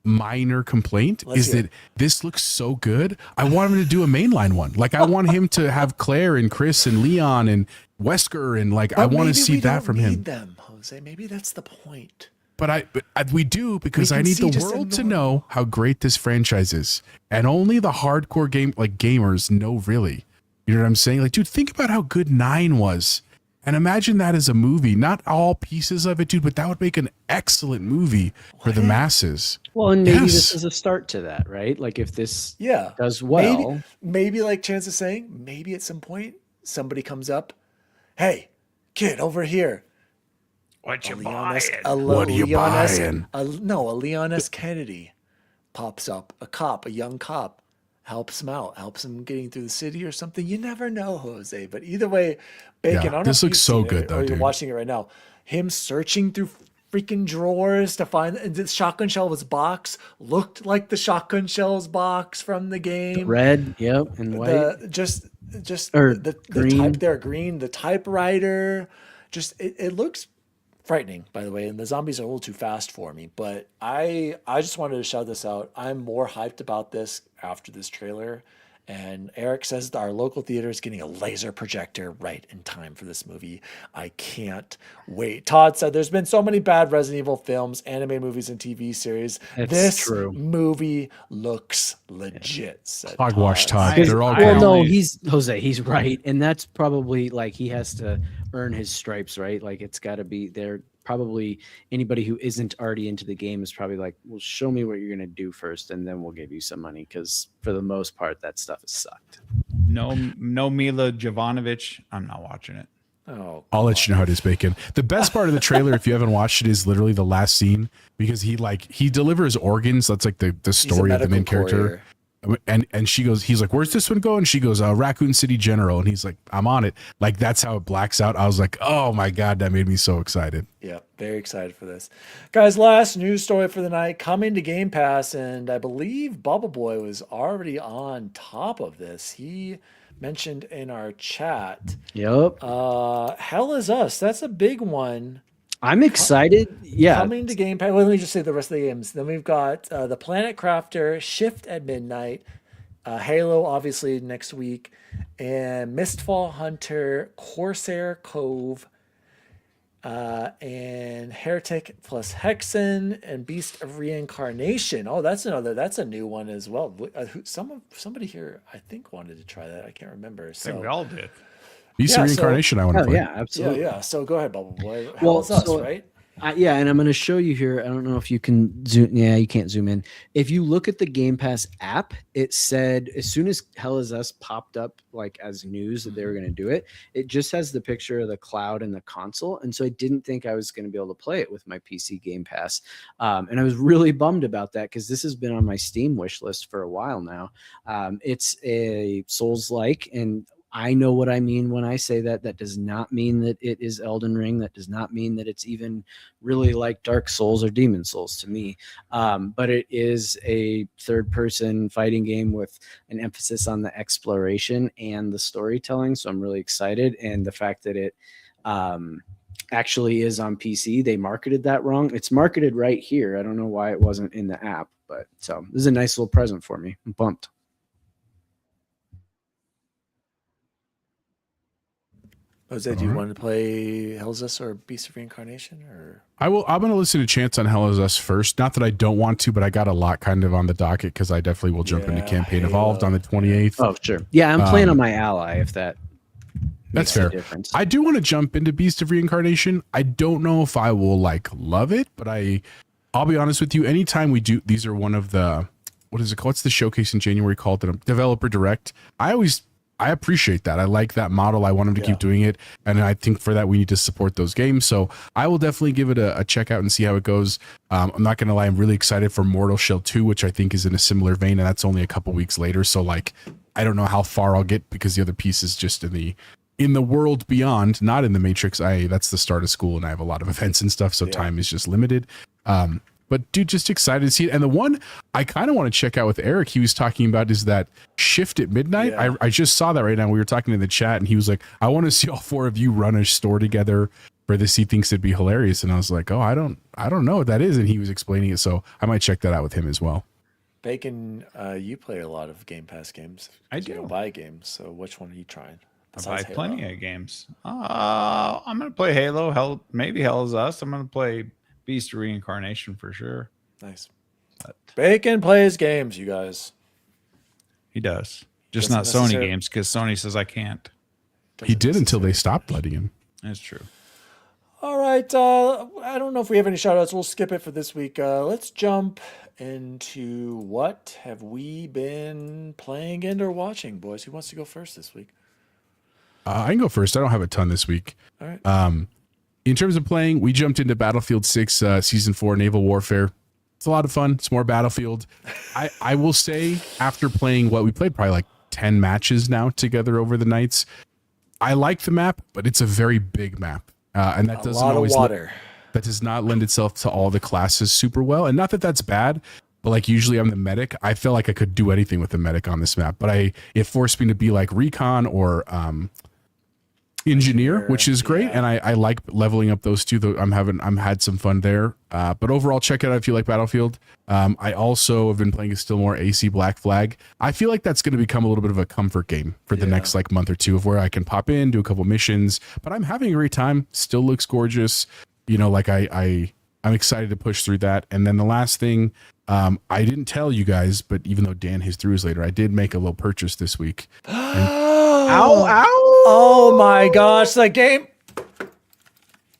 minor complaint is that this looks so good. I want him to do a mainline one. Like, I want him to have Claire and Chris and Leon and Wesker, and like, I want to see that from him. Them, Jose. Maybe that's the point. But we do, because We I can need see the just world to enormous- know how great this franchise is, and only the hardcore gamers know really. You know what I'm saying? Like, dude, think about how good 9 was, and imagine that as a movie. Not all pieces of it, dude, but that would make an excellent movie for the masses. Well, and maybe Yes. this is a start to that, right? Like if this Yeah. does well, Maybe like Chance is saying, maybe at some point somebody comes up, hey, kid, over here. What you Leon S. buying? What are you Leon S. buying? A Leon S. Kennedy pops up, a young cop, helps him out, helps him getting through the city or something. You never know, Jose. But either way, Bacon, I don't know this if looks you've so seen it good, though, or you're dude. watching it right now. Him searching through freaking drawers to find the shotgun shell's box looked like the shotgun shell's box from the game. red, yep, and white. Or The green. type there, green, the typewriter, just it looks frightening, by the way, and the zombies are a little too fast for me, but I just wanted to shout this out. I'm more hyped about this after this trailer. And Eric says that our local theater is getting a laser projector right in time for this movie. I can't wait. Todd said there's been so many bad Resident Evil films, anime movies, and TV series. That's this true. movie looks legit. Said Hogwash Todd. I- They're all I great. Well, no, only- he's Jose. He's right, and that's probably like he has to earn his stripes, right? Like it's got to be there. Probably anybody who isn't already into the game is probably like, "Well, show me what you're gonna do first, and then we'll give you some money." Because for the most part, that stuff has sucked. No Mila Jovanovic. I'm not watching it. Oh, I'll let you know how it is, Bacon. The best part of the trailer, if you haven't watched it, is literally the last scene, because he delivers organs. That's like the he's a story of the main medical character. courier. And she goes, he's like, where's this one going? And she goes, Raccoon City General. And he's like, I'm on it. Like, that's how it blacks out. I was like, oh my God, that made me so excited. Yeah, very excited for this. Guys, last news story for the night, coming to Game Pass, and I believe Bubble Boy was already on top of this. He mentioned in our chat, Yep, Hell Is Us. That's a big one. I'm excited. Yeah, Coming to Game Pass. Well, let me just say the rest of the games. Then we've got The Planet Crafter, Shift at Midnight, Halo, obviously, next week, and Mistfall Hunter, Corsair Cove, and Heretic plus Hexen, and Beast of Reincarnation. Oh, that's a new one as well. Somebody here, I think, wanted to try that. I can't remember. I think we So, all did. Beast Yeah, of so- Reincarnation, I want to oh play. yeah, absolutely. yeah. So go ahead, Bubble Boy. Hell Well, Is Us, so- right? Yeah, and I'm going to show you here. I don't know if you can zoom. Yeah, you can't zoom in. If you look at the Game Pass app, it said as soon as Hell is Us popped up like as news that they were going to do it, it just has the picture of the cloud and the console. And so I didn't think I was going to be able to play it with my PC Game Pass. And I was really bummed about that because this has been on my Steam wish list for a while now. It's a Souls-like, and I know what I mean when I say that. That does not mean that it is Elden Ring. That does not mean that it's even really like Dark Souls or Demon Souls to me. But it is a third-person fighting game with an emphasis on the exploration and the storytelling. So I'm really excited. And the fact that it actually is on PC, they marketed that wrong. It's marketed right here. I don't know why it wasn't in the app. But so this is a nice little present for me. I'm pumped. Jose, do you want to play Hell's Us or Beast of Reincarnation? Or I'm going to listen to Chance on Hell is Us first. Not that I don't want to, but I got a lot kind of on the docket because I definitely will jump into Campaign Halo. Evolved on the 28th. Oh, sure. Yeah, I'm playing on my ally if that That's makes a fair. difference. I do want to jump into Beast of Reincarnation. I don't know if I will like love it, but I'll be honest with you. Anytime we do, these are one of the, what is it called? What's the showcase in January called? Developer Direct. I appreciate that. I like that model. I want them to keep doing it. And I think for that, we need to support those games. So I will definitely give it a check out and see how it goes. I'm not going to lie. I'm really excited for Mortal Shell 2, which I think is in a similar vein. And that's only a couple weeks later. So like, I don't know how far I'll get because the other piece is just in the world beyond, not in the Matrix. That's the start of school and I have a lot of events and stuff. So time is just limited. But dude, just excited to see it. And the one I kind of want to check out with Eric, he was talking about is that Shift at Midnight. Yeah. I just saw that right now. We were talking in the chat and he was like, I want to see all four of you run a store together for this. He thinks it'd be hilarious. And I was like, oh, I don't know what that is. And he was explaining it. So I might check that out with him as well. Bacon, you play a lot of Game Pass games. I You do. don't buy games. So which one are you trying? I Besides buy Halo? plenty of games. I'm gonna play Halo. Maybe Hell is Us. I'm gonna play Beast of Reincarnation for sure. Nice. Bacon plays games, you guys. He does. Just Doesn't not Sony necessarily- games because Sony says I can't. He did until they necessarily- stopped letting him. That's true. All right. I don't know if we have any shout outs. We'll skip it for this week. Let's jump into what have we been playing and or watching, boys? Who wants to go first this week? I can go first. I don't have a ton this week. All right. In terms of playing, we jumped into Battlefield 6 Season 4 Naval Warfare. It's a lot of fun. It's more Battlefield. I will say, after playing we played probably like 10 matches now together over the nights. I like the map, but it's a very big map. And that A doesn't lot of always water. that does not lend itself to all the classes super well. And not that that's bad, but like usually I'm the medic. I feel like I could do anything with the medic on this map, but it forced me to be like recon or engineer, which is great. And I like leveling up those two. Though I'm had some fun there. But overall, check it out if you like Battlefield. I also have been playing still more AC Black Flag. I feel like that's going to become a little bit of a comfort game for the next like month or two of where I can pop in, do a couple missions, but I'm having a great time. Still looks gorgeous. You know, like I'm excited to push through that. And then the last thing, I didn't tell you guys, but even though Dan his through his later, I did make a little purchase this week. Ow, ow. Oh my gosh, that game.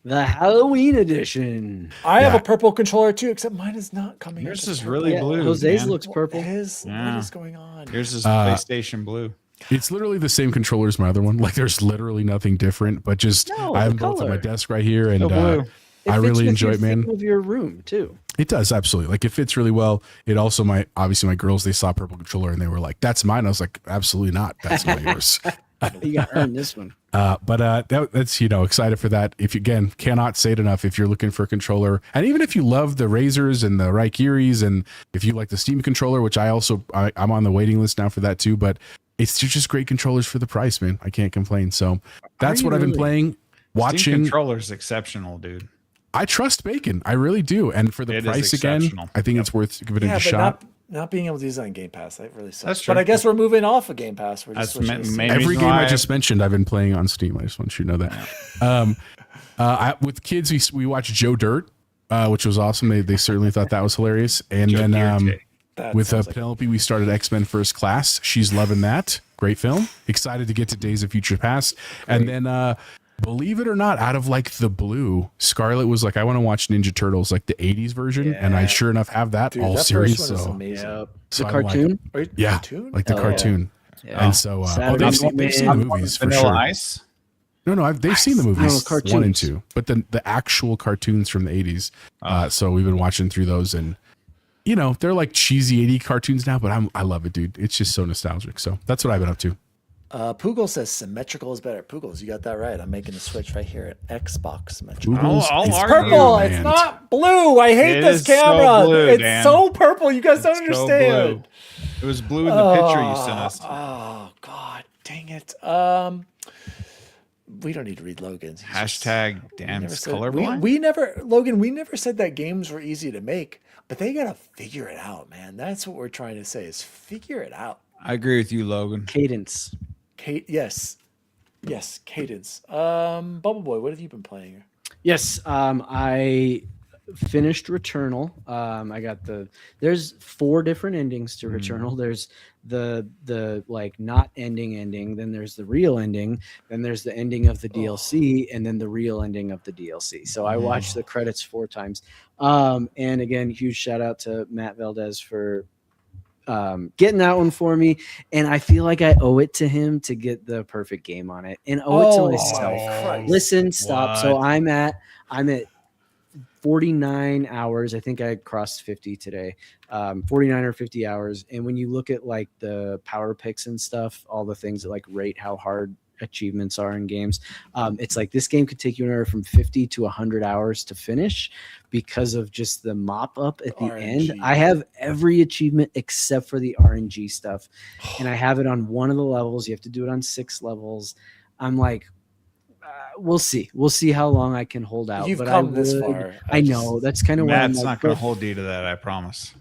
The Halloween edition. I have Yeah. a purple controller too, except mine is not coming. Yours up as is purple. really blue. Jose's man. looks purple. What Yeah. is going on? Yours is PlayStation Blue. It's literally the same controller as my other one. Like there's literally nothing different, but just No, I have the them both on my color. desk right here, and blue. I fits really with enjoy your it, man. theme of your room too. It does, absolutely. Like it fits really well. It also obviously my girls, they saw a purple controller and they were like, "That's mine." I was like, "Absolutely not. That's not yours." You got to earn this one. But that's excited for that. If you again cannot say it enough, if you're looking for a controller, and even if you love the Razors and the Raikiris, and if you like the Steam controller, which I'm on the waiting list now for that too. But it's just great controllers for the price, man. I can't complain. So that's you what I've been really? playing, Steam watching. controller's exceptional, dude. I trust Bacon. I really do. And for the It is price again, exceptional. I think it's worth giving it Yeah, a but shot. not being able to use it on Game Pass, that really sucks. That's But true. I guess we're moving off of Game Pass. We're just That's switching to Steam. main Every reason game why I just mentioned, I've been playing on Steam. I just want you to know that. With kids, we watched Joe Dirt, which was awesome. They certainly thought that was hilarious. And Joe then Dirt. That with sounds like- Penelope, we started X-Men First Class. She's loving that. Great film. Excited to get to Days of Future Past. And then Believe it or not, out of like the blue, Scarlett was like, I want to watch Ninja Turtles, like the 80s version. And I sure enough have that Dude, all that series. first one is So, amazing. Yep. so The I'm like, cartoon? Wait, yeah, cartoon? like the Hell yeah. cartoon. Yeah. And so Saturday they've Night seen the Man. movies for Vanilla sure. Ice. No, they've seen the movies, No, 1 and cartoons. 2, but the actual cartoons from the 80s. So we've been watching through those, and you know they're like cheesy 80 cartoons now, but I love it, dude. It's just so nostalgic. So that's what I've been up to. Poogle says symmetrical is better. Poogles, you got that right. I'm making the switch right here at Xbox symmetrical. Poogles I'll is argue, Purple. man. It's not blue. I hate It this is so camera. blue, it's Dan. so purple. You guys don't It's so understand. blue. It was blue in the picture you sent us. Oh God, dang it. We don't need to read Logan's. He's just- Hashtag we never Dan's said- colorblind. we never, Logan. We never said that games were easy to make, but they gotta figure it out, man. That's what we're trying to say: is figure it out. I agree with you, Logan. Cadence. Kate, yes, Cadence. Bubble Boy, what have you been playing? Yes, I finished Returnal. I got there's 4 different endings to Returnal. There's the like not ending, then there's the real ending, then there's the ending of the DLC, and then the real ending of the DLC. So I watched the credits 4 times. And again, huge shout out to Matt Valdez for getting that one for me, and I feel like I owe it to him to get the perfect game on it, and owe it to myself. Christ. Listen, stop. So What? I'm at 49 hours. I think I crossed 50 today. 49 or 50 hours. And when you look at like the power picks and stuff, all the things that like rate how hard achievements are in games, it's like this game could take you anywhere from 50 to 100 hours to finish because of just the mop up at the end. RNG. I have every achievement except for the RNG stuff, and I have it on one of the levels. You have to do it on 6 levels. I'm like, we'll see how long I can hold out. You've but come I this would- far. I know that's kind of why I'm Matt's like, not going to well, hold you to that, I promise.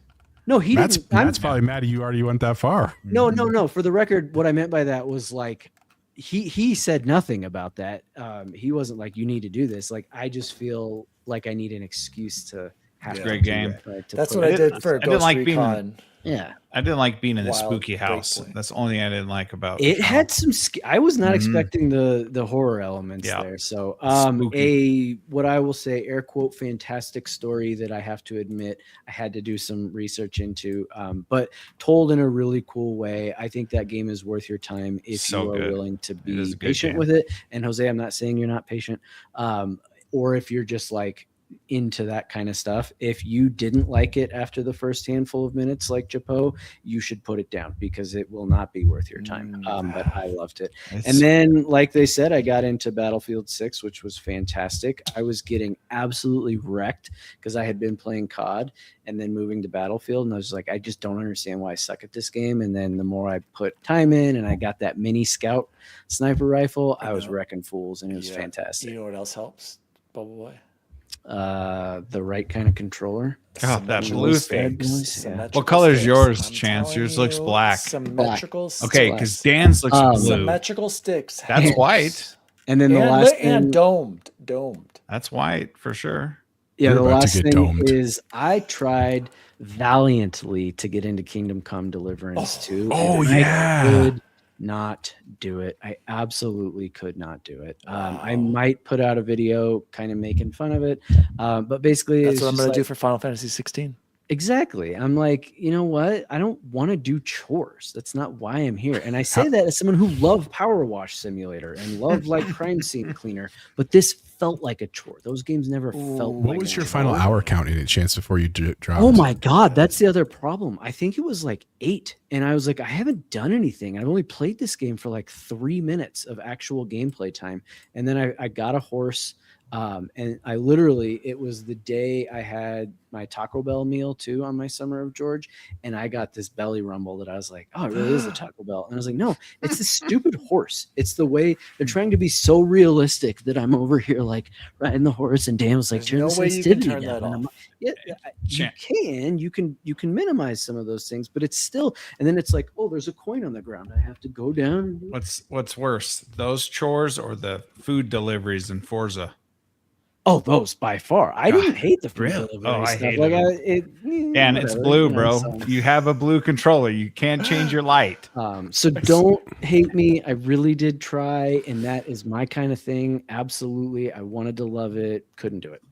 no, he Matt's didn't. I'm- probably mad at you already went that far. No. For the record, what I meant by that was like he said nothing about that. He wasn't like you need to do this. Like I just feel like I need an excuse to have to Great do game. it, right, to That's put what I it- did for I didn't Ghost like being- Recon. Yeah, I didn't like being in the Wild spooky house. Breakpoint. That's the only thing I didn't like about it the had show. some. I was not Mhm. expecting the horror elements Yeah. there. So Spooky. what I will say, air quote, fantastic story that I have to admit I had to do some research into, but told in a really cool way. I think that game is worth your time if So you are good. willing to is be a good patient game. with it. And Jose, I'm not saying you're not patient, or if you're just like into that kind of stuff. If you didn't like it after the first handful of minutes, like Japo, you should put it down because it will not be worth your time. But I loved it. It's- And then, like they said, I got into Battlefield 6, which was fantastic. I was getting absolutely wrecked because I had been playing COD and then moving to Battlefield. And I was like, I just don't understand why I suck at this game. And then the more I put time in and I got that mini scout sniper rifle, I was know. wrecking fools and it was Yeah. fantastic. You know what else helps, Bubble Boy? The right kind of controller. God, that Symmetrical blue sticks. thing. Yeah. Symmetrical What color is sticks. yours, I'm Chance? telling Yours looks you, black. Symmetrical Okay, sticks. because Dan's looks blue. Symmetrical sticks. That's helps. white. And then the And, last and thing, domed. That's white for sure. yeah, You're the about to last get thing domed. is I tried valiantly to get into Kingdom Come Deliverance 2. Oh, and yeah. I could not do it. I absolutely could not do it. I might put out a video kind of making fun of it. But basically, That's it's what I'm just going to do like- for Final Fantasy 16. Exactly. I'm like, you know what? I don't want to do chores. That's not why I'm here. And I say that as someone who loved Power Wash Simulator and loved like Crime Scene Cleaner, but this felt like a chore. Those games never felt What like was a your chore. final hour count in it, Chance, before you dropped? Oh my God, that's the other problem. I think it was like 8. And I was like, I haven't done anything. I've only played this game for like 3 minutes of actual gameplay time. And then I got a horse. And I literally, it was the day I had my Taco Bell meal too on my Summer of George. And I got this belly rumble that I was like, oh, it really is a Taco Bell. And I was like, no, it's this stupid horse. It's the way they're trying to be so realistic that I'm over here like riding the horse. And Dan was like, There's turn no the way you can sensitivity turn down. that And I'm off. like, yeah, you can minimize some of those things, but it's still, and then it's like, oh, there's a coin on the ground. I have to go down. And do it. What's worse, those chores or the food deliveries in Forza? Oh, those by far. I didn't hate the free Really? delivery Oh, I stuff. hated Like them. And it's whatever, blue, you know, bro. so. You have a blue controller. You can't change your light. So don't hate me. I really did try, and that is my kind of thing. Absolutely, I wanted to love it, couldn't do it.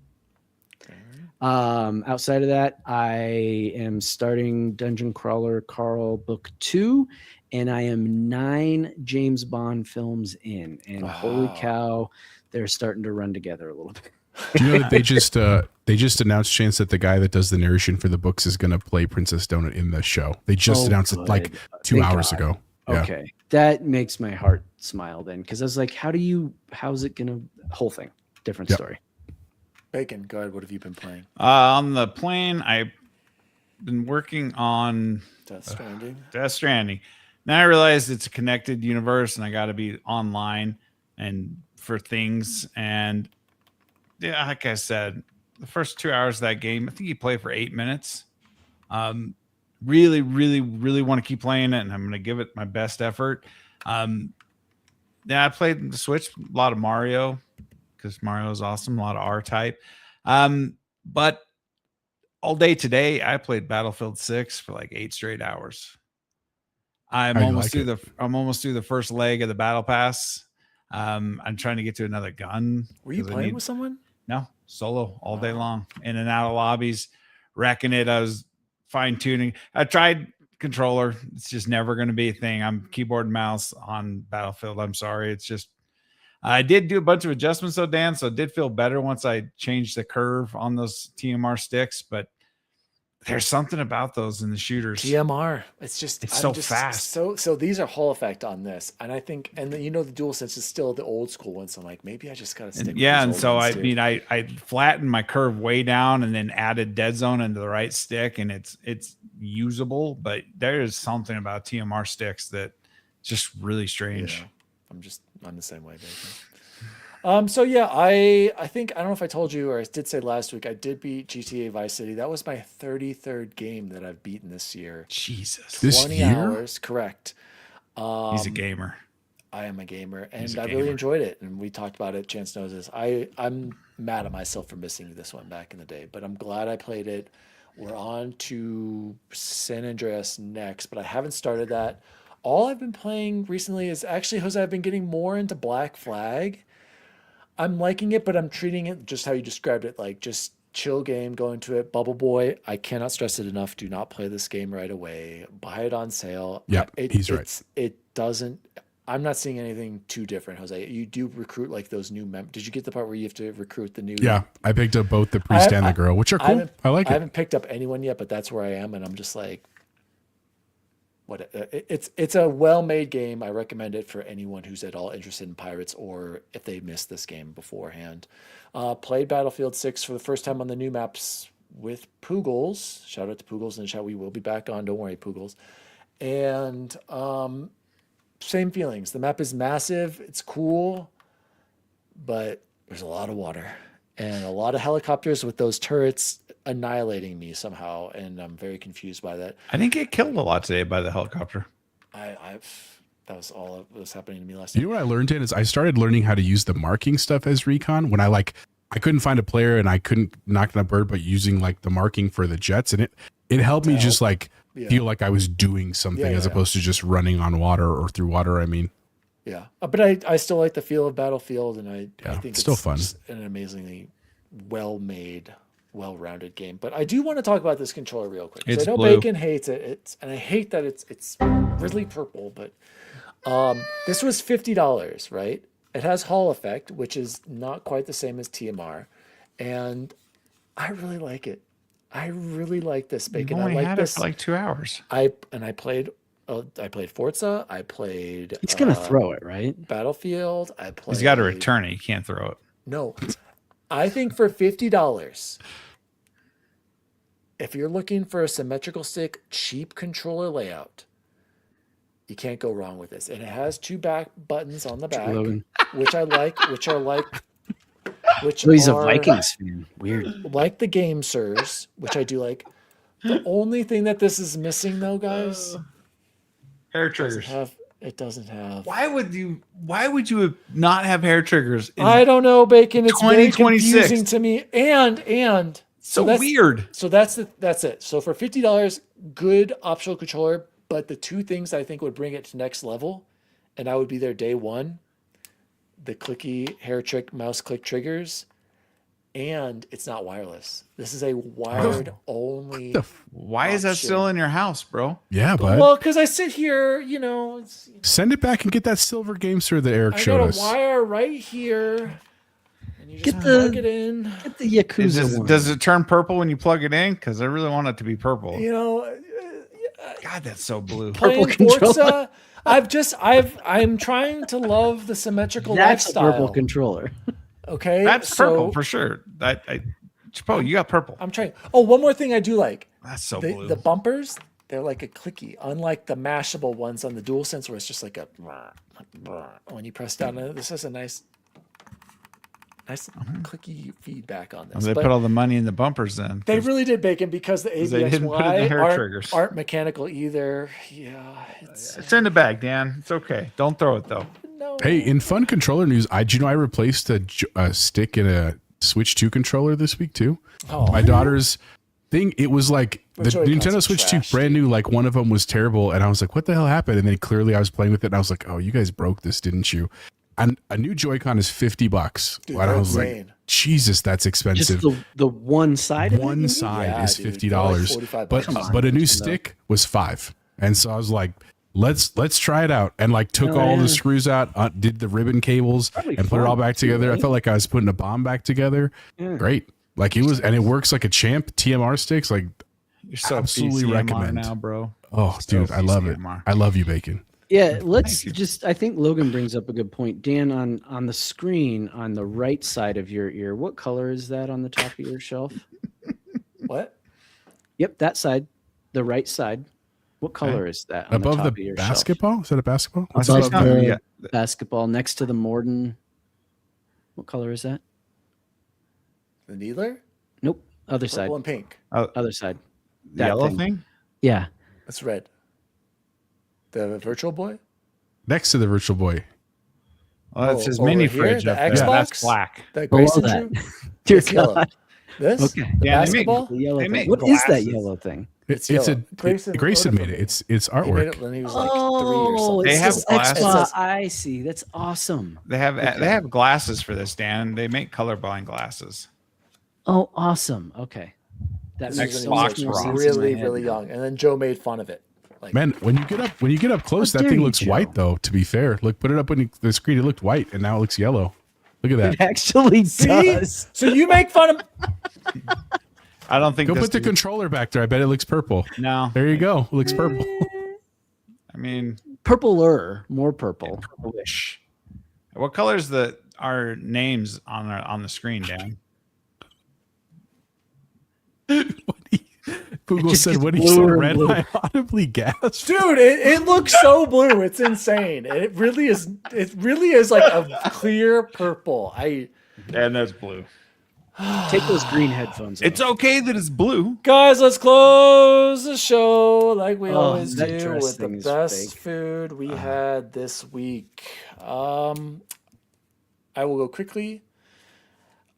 Outside of that, I am starting Dungeon Crawler Carl Book 2, and I am 9 James Bond films in, and holy cow, they're starting to run together a little bit. Do you know that they just announced, Chance, that the guy that does the narration for the books is going to play Princess Donut in the show. They just announced it like 2 hours ago. Yeah. Okay, that makes my heart smile then, because I was like, how's it gonna, whole thing, different story. Bacon, go ahead. What have you been playing? On the plane, I've been working on Death Stranding. Death Stranding. Now I realize it's a connected universe, and I got to be online and for things. And yeah, like I said, the first 2 hours of that game, I think you play for 8 minutes. Really, really, really want to keep playing it, and I'm going to give it my best effort. Yeah, I played the Switch, a lot of Mario, because Mario is awesome, a lot of R-Type. But all day today, I played Battlefield 6 for like 8 straight hours. I'm almost through the first leg of the Battle Pass. I'm trying to get to another gun. Were you playing with someone? No, solo all day long, in and out of lobbies, wrecking it. I was fine tuning. I tried controller. It's just never going to be a thing. I'm keyboard and mouse on Battlefield. I'm sorry. It's just, I did do a bunch of adjustments though, Dan. So it did feel better once I changed the curve on those TMR sticks, but there's something about those in the shooters. TMR. It's so fast. So these are Hall effect on this. And I think, and the DualSense is still the old school one. So I'm like, maybe I just got to stick with yeah. these And old so, ones I mean, I flattened my curve way down and then added dead zone into the right stick, and it's usable, but there is something about TMR sticks that just really strange. Yeah. I'm the same way, baby. So yeah, I think, I don't know if I told you, or I did say last week, I did beat GTA Vice City. That was my 33rd game that I've beaten this year. Jesus. 20 hours, correct. He's a gamer. I am a gamer, and I really enjoyed it. And we talked about it. Chance knows this. I'm mad at myself for missing this one back in the day, but I'm glad I played it. We're on to San Andreas next, but I haven't started that. All I've been playing recently is actually, Jose, I've been getting more into Black Flag. I'm liking it, but I'm treating it just how you described it, like just chill game, go into it. Bubble Boy, I cannot stress it enough. Do not play this game right away. Buy it on sale. Yeah, he's right. It doesn't, I'm not seeing anything too different, Jose. You do recruit like those new Did you get the part where you have to recruit the new? Yeah, I picked up both the priest and the girl, which are cool. I like it. I haven't picked up anyone yet, but that's where I am, and I'm just like, it's a well-made game. I recommend it for anyone who's at all interested in pirates, or if they missed this game beforehand. Played Battlefield 6 for the first time on the new maps with Poogles. Shout out to Poogles in the chat. We will be back on. Don't worry, Poogles. And same feelings. The map is massive. It's cool, but there's a lot of water and a lot of helicopters with those turrets annihilating me somehow, and I'm very confused by that. I didn't get killed a lot today by the helicopter. That was all that was happening to me last time. You know what I learned is I started learning how to use the marking stuff as recon when I couldn't find a player and I couldn't knock down a bird, but using like the marking for the jets, and it helped me just like feel like I was doing something as opposed to just running on water or through water. I mean, yeah, but I still like the feel of Battlefield, and I think it's still fun. Just an amazingly well-made, well-rounded game. But I do want to talk about this controller real quick. It's I know blue. Bacon hates it. And I hate that it's really purple. But this was $50, right? It has Hall effect, which is not quite the same as TMR, and I really like it. I really like this, Bacon. You only I like had this it for like 2 hours. I played Forza. I played. He's gonna throw it, right? Battlefield. I played. He's got to return it. You can't throw it. No, I think for $50, if you're looking for a symmetrical stick, cheap controller layout, you can't go wrong with this. And it has 2 back buttons on the back, which I like. He's a Vikings fan. Weird. Like the Game Sirs, which I do like. The only thing that this is missing, though, guys, Hair triggers. It doesn't have. Why would you not have hair triggers? I don't know, Bacon. It's very 2026. confusing to me. And So that's weird. So that's it. So for $50, good optional controller, but the two things I think would bring it to next level, and I would be there day one, the clicky hair trick mouse click triggers, and it's not wireless. This is a wired only. Why is that still in your house, bro? Yeah, but Well, because I sit here, send it back and get that silver GameSir that Eric I showed got a us. wire right here, and you just Get plug it in. Get the Yakuza one. Does it turn purple when you plug it in? Because I really want it to be purple. God, that's so blue. Playing controller. Forza, I'm trying to love the symmetrical That's a lifestyle. purple controller. Okay, That's so purple for sure. Chapo, you got purple. I'm trying. Oh, one more thing I do like. That's so The, blue. the bumpers, they're like a clicky, unlike the mashable ones on the DualSense where it's just like a when you press down on it. This has a nice clicky feedback on this. They But put all the money in the bumpers then. they really did, Bacon, because the they didn't put it in the ABXY hair triggers. aren't mechanical either. Yeah, It's in the bag, Dan. It's okay. Don't throw it though. no. Hey, in fun controller news, I replaced a stick in a Switch 2 controller this week too. Oh. My daughter's thing, it was like the Joy-Cons Nintendo are Switch trash, 2 brand new, like one of them was terrible, and I was like, what the hell happened? And then clearly I was playing with it and I was like, oh, you guys broke this, didn't you? And a new Joy-Con is $50. Dude, and I they're was insane. like, Jesus, that's Just expensive. the one side. of it, you One mean? side Yeah, is dude, $50. they're like $45 but or something. but a new stick was $5. And so I was like, let's try it out, and like took Oh, all yeah. the screws out, did the ribbon cables Probably and put it all fun, back too, together. I right? felt like I was putting a bomb back together. Yeah. Great. Like it was, and it works like a champ. TMR sticks, like You're so absolutely PCMR recommend. now, bro. Oh, So dude, I love it. PCMR. I love you, Bacon. Yeah, let's Thank you. just. I think Logan brings up a good point. Dan, on the screen on the right side of your ear, what color is that on the top of your shelf? What? Yep, that side, the right side. What color is that on Above the the top of your basketball? Is that a basketball? Let's Above just not- the- yeah. shelf? Basketball next to the Morden. What color is that? The Needler? Nope, other Purple side. and pink. Other side. The That yellow thing. thing? Yeah. That's red. The Virtual Boy? Next to the Virtual Boy. Well, that's Oh, his over mini here, fridge the up there. Xbox? That's black. That Below Grayson that. Drew? Dear It's yellow. God. This? Okay. The Yeah, they make- basketball? The yellow They thing. make What is that glasses. yellow thing? It's It's yellow. Grayson Grayson made it. It's He made artwork. it when he was like 3 or something. They it's have this glasses. Xbox. I see. That's awesome. They have glasses for this, Dan. They make colorblind glasses. Oh, awesome. Okay. That This makes is so when he much was more like sense in my really, head really now. young. And then Joe made fun of it. Like, Man, when you get up close, How that dare thing you, looks Joe. white though. To be fair, look, put it up on the screen. It looked white, and now it looks yellow. Look at It that. actually see? does. So you make fun of I don't think Go this put the controller back there. I bet it looks purple. No. There you go. It looks purple. I mean, Purpler, more purple. purplish. What colors our names on the screen, Dan? Google just said, gets "What he said, bluer and red." bluer. I audibly gasped. dude, it looks so blue. It's insane. It really is like a clear purple. And that's blue. Take those green headphones. It's off. okay that it's blue. Guys, let's close the show like we Oh, always that do dress with the thing is best fake. food we had this week. I will go quickly.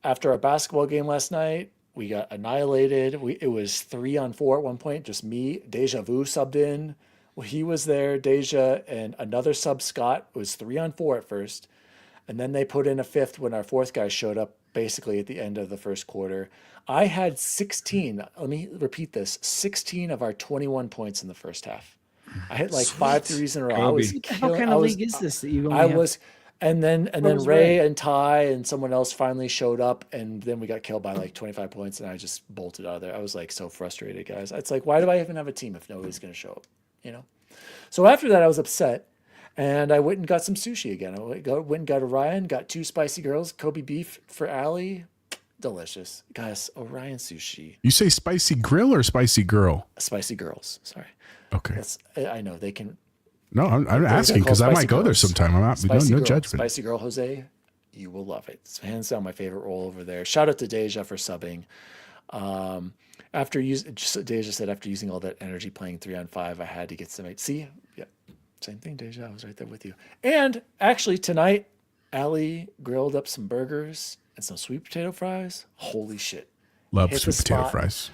After our basketball game last night, we got annihilated. It was 3-on-4 at one point, just me. Deja Vu subbed in. Well, he was there, Deja, and another sub, Scott. It was 3-on-4 at first. And then they put in a fifth when our fourth guy showed up basically at the end of the first quarter. I had 16, let me repeat this, 16 of our 21 points in the first half. I hit like 5 threes in a row. I was How killing- kind I of was- league is this that you only I have? was, and then was Ray Ray? and Ty and someone else finally showed up, and then we got killed by like 25 points, and I just bolted out of there. I was like so frustrated, guys. It's like, why do I even have a team if nobody's going to show up? You know. So after that, I was upset, and I went and got some sushi again. I went and got Orion, got 2 spicy girls, Kobe beef for Allie. Delicious, guys. Orion sushi, You say spicy grill or spicy girl? spicy girls. Sorry, Okay. that's I know they can. No, I'm They're asking because I called might go there spicy sometime. I'm not. No Spicy girl, judgment. Spicy Girl Jose, you will love it. It's hands down my favorite roll over there. Shout out to Deja for subbing. Deja said after using all that energy playing 3-on-5, I had to get some. See, yeah, Same thing, Deja. I was right there with you. And actually, tonight, Allie grilled up some burgers and some sweet potato fries. Holy shit. Love Hit sweet the potato spot. fries.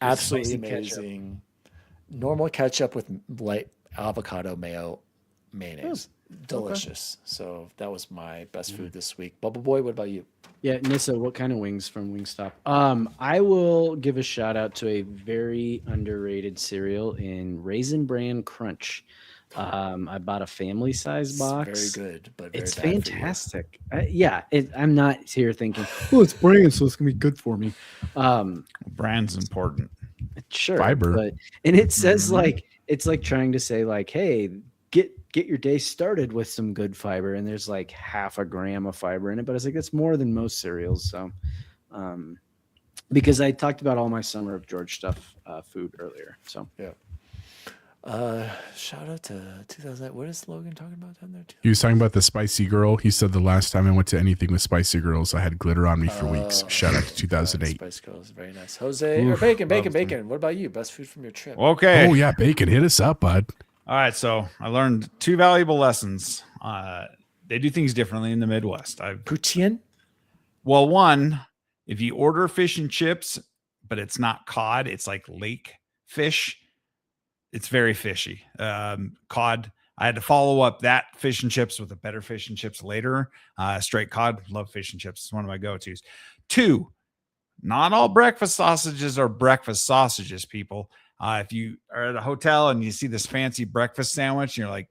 Absolutely Spicy ketchup. amazing. Normal ketchup with light avocado mayo mayonnaise. Delicious. So that was my best food this week. Bubble Boy, what about you? Yeah, Nissa, what kind of wings from Wingstop? I will give a shout out to a very underrated cereal in Raisin Bran Crunch. I bought a family size box. Very good, but very It's bad for you. fantastic. I'm not here thinking, oh, it's bran, so it's gonna be good for me. Brand's important. Sure, Fiber. and it says like it's like trying to say like, hey, get your day started with some good fiber, and there's like half a gram of fiber in it, but it's like that's more than most cereals. So, because I talked about all my summer of George stuff food earlier, so Yeah. Shout out to 2008. What is Logan talking about down there? He was talking about the spicy girl. He said the last time I went to anything with spicy girls, I had glitter on me for weeks. Shout out to 2008. Spice Girls, very nice. Jose or Bacon. What about you? Best food from your trip? Okay. Oh yeah, bacon. Hit us up, bud. All right, so I learned 2 valuable lessons. They do things differently in the Midwest. Poutine. Well, one, if you order fish and chips, but it's not cod, it's like lake fish. It's very fishy. Cod. I had to follow up that fish and chips with a better fish and chips later. Straight cod. Love fish and chips. It's one of my go-tos. 2, not all breakfast sausages are breakfast sausages, people. If you are at a hotel and you see this fancy breakfast sandwich, and you're like,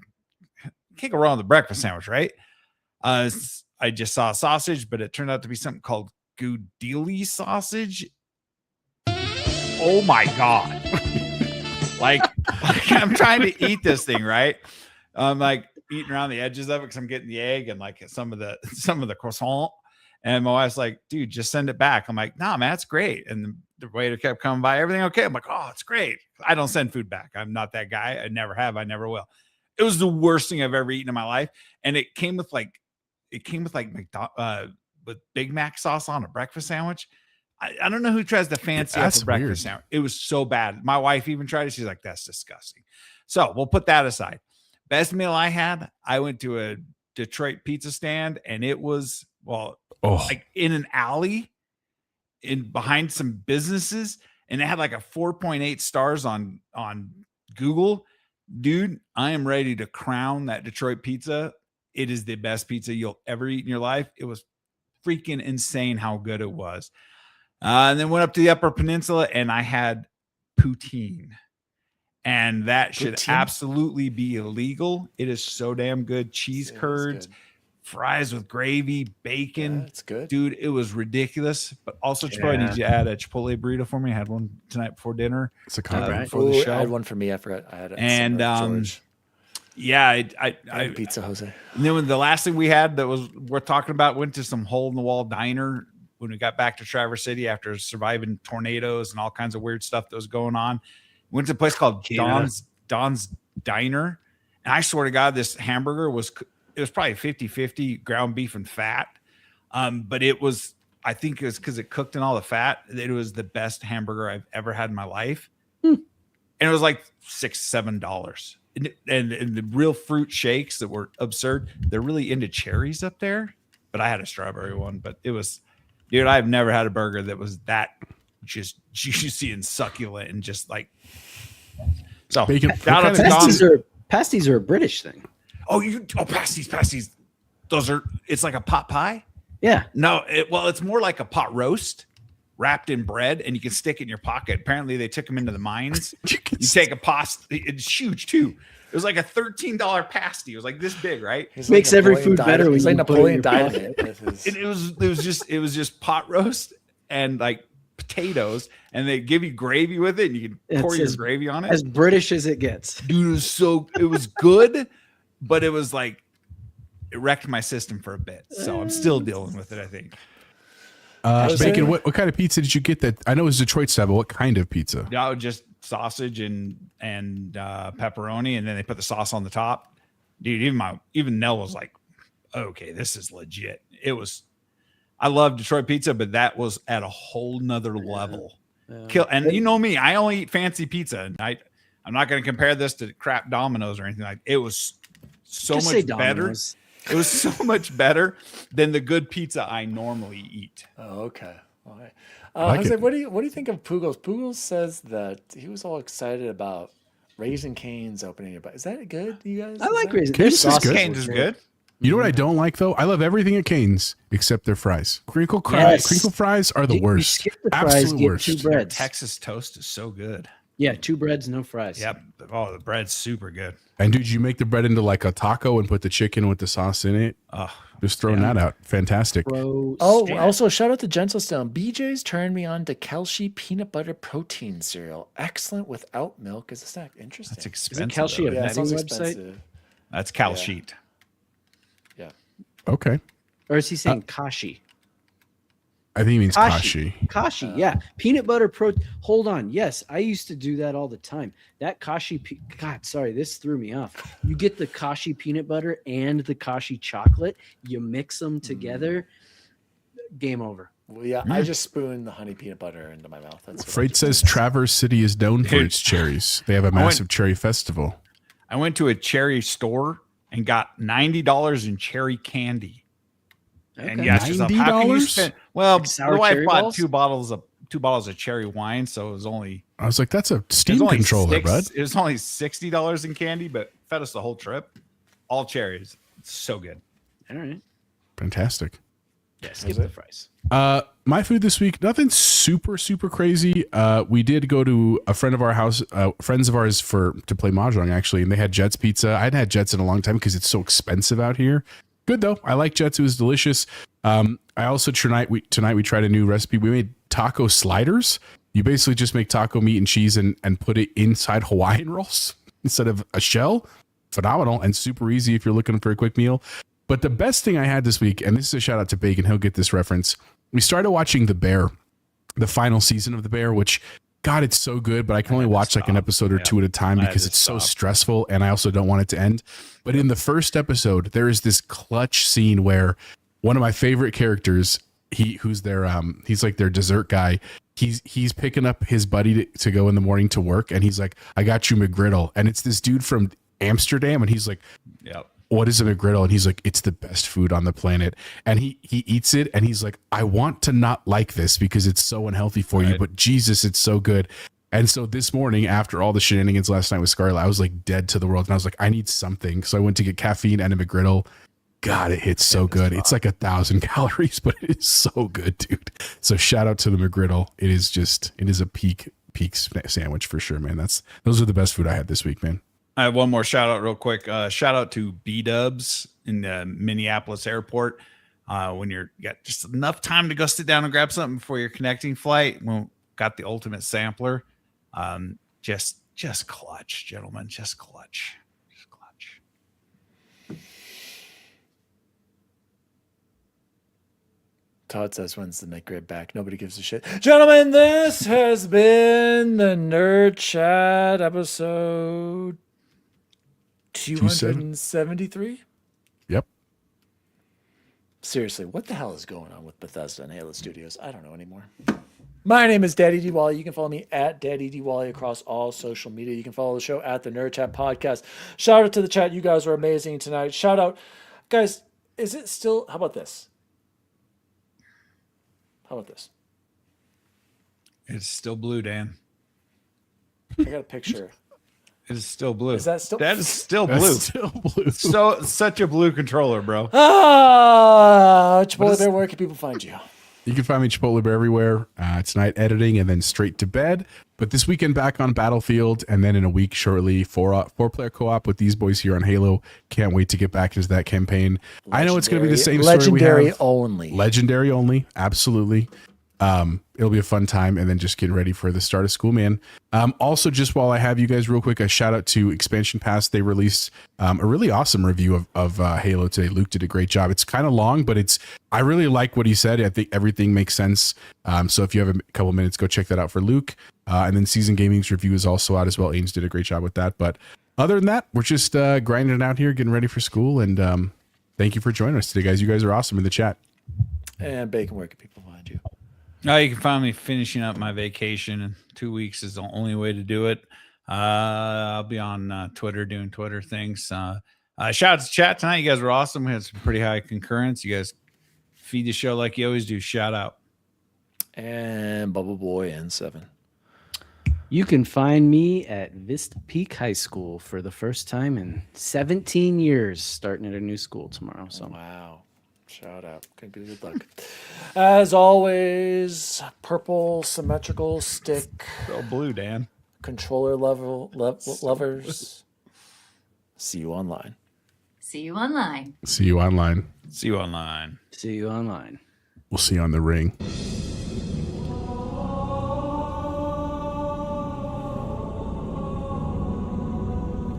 can't go wrong with the breakfast sandwich, right? I just saw a sausage, but it turned out to be something called Gudili sausage. Oh my God. like I'm trying to eat this thing, right? I'm like eating around the edges of it because I'm getting the egg and like some of the croissant. And my wife's like, dude, just send it back. I'm like, nah, man, that's great. And the waiter kept coming by. Everything okay? I'm like, oh, it's great. I don't send food back. I'm not that guy. I never have. I never will. It was the worst thing I've ever eaten in my life. And it came with with Big Mac sauce on a breakfast sandwich. I don't know who tries the fancy up a breakfast sandwich. It was so bad. My wife even tried it. She's like, that's disgusting. So we'll put that aside. Best meal I had, I went to a Detroit pizza stand, and it was, like in an alley in behind some businesses, and it had like a 4.8 stars on Google. Dude, I am ready to crown that Detroit pizza. It is the best pizza you'll ever eat in your life. It was freaking insane how good it was. And then went up to the Upper Peninsula, and I had poutine. And that should absolutely be illegal. It is so damn good. Cheese curds, fries with gravy, bacon. It's good. Dude, it was ridiculous. But also, Chipotle, need you to add a Chipotle burrito for me? I had one tonight before dinner. It's a compliment. Before the show. I had one for me. I forgot. I had it. And George. Yeah, I pizza, Jose. And then when the last thing we had that was worth talking about, went to some hole in the wall diner when we got back to Traverse City after surviving tornadoes and all kinds of weird stuff that was going on. Went to a place called Don's Diner. And I swear to God, this hamburger was probably 50-50 ground beef and fat. But it was, I think it was because it cooked in all the fat. It was the best hamburger I've ever had in my life. And it was like $6-7. And the real fruit shakes that were absurd. They're really into cherries up there, but I had a strawberry one. But it was, dude, I've never had a burger that was that just juicy and succulent and just like. So Bacon. Pasties are a British thing. Pasties. It's like a pot pie. Yeah. No, it's more like a pot roast wrapped in bread, and you can stick it in your pocket. Apparently, they took them into the mines. You take a pasta. It's huge too. It was like a $13 pasty. It was like this big, right? Makes every food better. He's like Napoleon Dynamite. It was just pot roast and like potatoes, and they give you gravy with it, and you can pour your gravy on it. As British as it gets. Dude, it was good, but it was like it wrecked my system for a bit. So I'm still dealing with it, I think. Bacon, what kind of pizza did you get? That I know it was Detroit style, but what kind of pizza? Yeah, just sausage and pepperoni, and then they put the sauce on the top. Dude, even Nell was like, okay, this is legit. I love Detroit pizza, but that was at a whole nother level. And you know me, I only eat fancy pizza, and I I'm not going to compare this to crap Domino's or anything like. It was so Just say much better. Domino's. It was so much better than the good pizza I normally eat. Oh, okay. All right. Like Jose, it. what do you think of Pugos? Pugos says that he was all excited about Raising Cane's opening. Is that good, you guys? I like Raising Cane's Cane's. is good. Cane's is good. You know what I don't like though? I love everything at Cane's except their fries. Crinkle fries are the You worst. skip the fries, Absolute get worst. 2 breads. Texas toast is so good. Yeah, 2 breads, no fries. Yep. Oh, the bread's super good. And dude, you make the bread into like a taco and put the chicken with the sauce in it. Oh, Just throwing that out. Fantastic. Bro, Oh, also shout out to Gentlestone. BJ's turned me on to Kelshi peanut butter protein cereal. Excellent without milk as a snack. Interesting. that's expensive. Kelshi though. a Yeah, it betting sounds website? expensive. That's Cal Yeah. Sheet. Yeah. Okay. Or is he saying Kashi? I think he means Kashi. kashi. Kashi, yeah. Peanut butter Hold on. Yes, I used to do that all the time. That Kashi. God, sorry, this threw me off. You get the Kashi peanut butter and the Kashi chocolate. You mix them together. Game over. Well, yeah, I just spoon the honey peanut butter into my mouth. That's what I Freight do. says Traverse City is known for Dude. its cherries. They have a massive cherry festival. I went to a cherry store and got $90 in cherry candy. And you ask yourself, how can you $90? spend? Well, Like sour the wife cherry bought balls? 2 bottles of cherry wine, so it was only I was like, that's a it was steam only controller, bud. It was only $60 in candy, but fed us the whole trip. All cherries. It's so good. All right. Fantastic. Yeah, skip the fries. My food this week, nothing super crazy. We did go to a friend of our house, friends of ours to play mahjong actually, and they had Jets pizza. I hadn't had Jets in a long time because it's so expensive out here. Good though. I like Jets. It was delicious. I also tonight we tried a new recipe. We made taco sliders. You basically just make taco meat and cheese and put it inside Hawaiian rolls instead of a shell. Phenomenal and super easy if you're looking for a quick meal. But the best thing I had this week, and this is a shout out to Bacon, he'll get this reference. We started watching The Bear, the final season of The Bear, which, God, it's so good, but I can only watch like an episode or two at a time because it's so stressful, and I also don't want it to end. But in the first episode, there is this clutch scene where one of my favorite characters, he's like their dessert guy. He's picking up his buddy to go in the morning to work, and he's like, "I got you McGriddle," and it's this dude from Amsterdam, and he's like, Yep. "What is a McGriddle?" And he's like, "It's the best food on the planet." And he eats it, and he's like, "I want to not like this because it's so unhealthy for you, but Jesus, it's so good." And so this morning, after all the shenanigans last night with Scarlett, I was like dead to the world, and I was like, I need something. So I went to get caffeine and a McGriddle. God, it hits so good. It's like 1,000 calories, but it is so good, dude. So shout out to the McGriddle. It is a peak sandwich for sure, man. Those are the best food I had this week, man. I have one more shout out real quick. Shout out to B-Dubs in the Minneapolis airport. When you got just enough time to go sit down and grab something before your connecting flight. Well, got the ultimate sampler. Just clutch, gentlemen. Just clutch. Just clutch. Todd says, when's the McRib back? Nobody gives a shit. Gentlemen, this has been the Nerd Chat episode 273. Yep. Seriously, what the hell is going on with Bethesda and Halo Studios? I don't know anymore. My name is Daddy D Wally. You can follow me at Daddy D Wally across all social media. You can follow the show at the Nerd Chat Podcast. Shout out to the chat. You guys were amazing tonight. Shout out. Guys, is it still, how about this? How about this? It's still blue, Dan. I got a picture. It is still blue. Is that still? That is still blue. That's still blue. So such a blue controller, bro. Chipotle Bear, where can people find you? You can find me Chipotle Bear everywhere. Tonight editing and then straight to bed. But this weekend back on Battlefield, and then in a week shortly four-player co-op with these boys here on Halo. Can't wait to get back into that campaign. I know it's going to be the same story we have. Legendary only. Legendary only, absolutely. It'll be a fun time, and then just getting ready for the start of school, man. Also, just while I have you guys real quick, a shout out to Expansion Pass. They released a really awesome review of Halo today. Luke did a great job. It's kind of long, but I really like what he said. I think everything makes sense. So if you have a couple minutes, go check that out for Luke. And then Season Gaming's review is also out as well. Ains did a great job with that. But other than that, we're just grinding it out here, getting ready for school. And thank you for joining us today, guys. You guys are awesome in the chat. And Bacon, where can people find you? Now you can find me finishing up my vacation, and 2 weeks is the only way to do it. I'll be on Twitter doing Twitter things. Shout out to chat tonight. You guys were awesome. We had some pretty high concurrence. You guys feed the show like you always do. Shout out. And Bubble Boy N7. You can find me at Vista Peak High School for the first time in 17 years, starting at a new school tomorrow. So Wow. Shout out. Good luck. As always, purple symmetrical stick. Go blue, Dan. Controller lovers. See you online. See you online. See you online. See you online. see you online. We'll see you on the ring.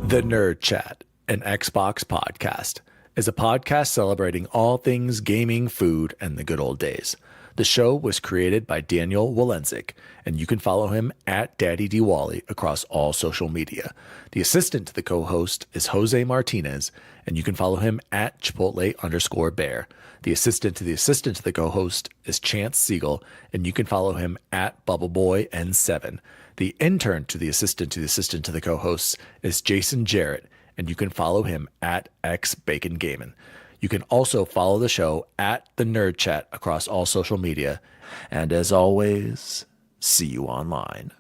The Nerd Chat, an Xbox podcast, is a podcast celebrating all things gaming, food, and the good old days. The show was created by Daniel Walenzik, and you can follow him at Daddy Diwali across all social media. The assistant to the co-host is Jose Martinez, and you can follow him at Chipotle_bear. The assistant to the co-host is Chance Siegel, and you can follow him at BubbleBoyN7. The intern to the assistant to the co-hosts is Jason Jarrett, and you can follow him at XBaconGaming. You can also follow the show at The Nerd Chat across all social media. And as always, see you online.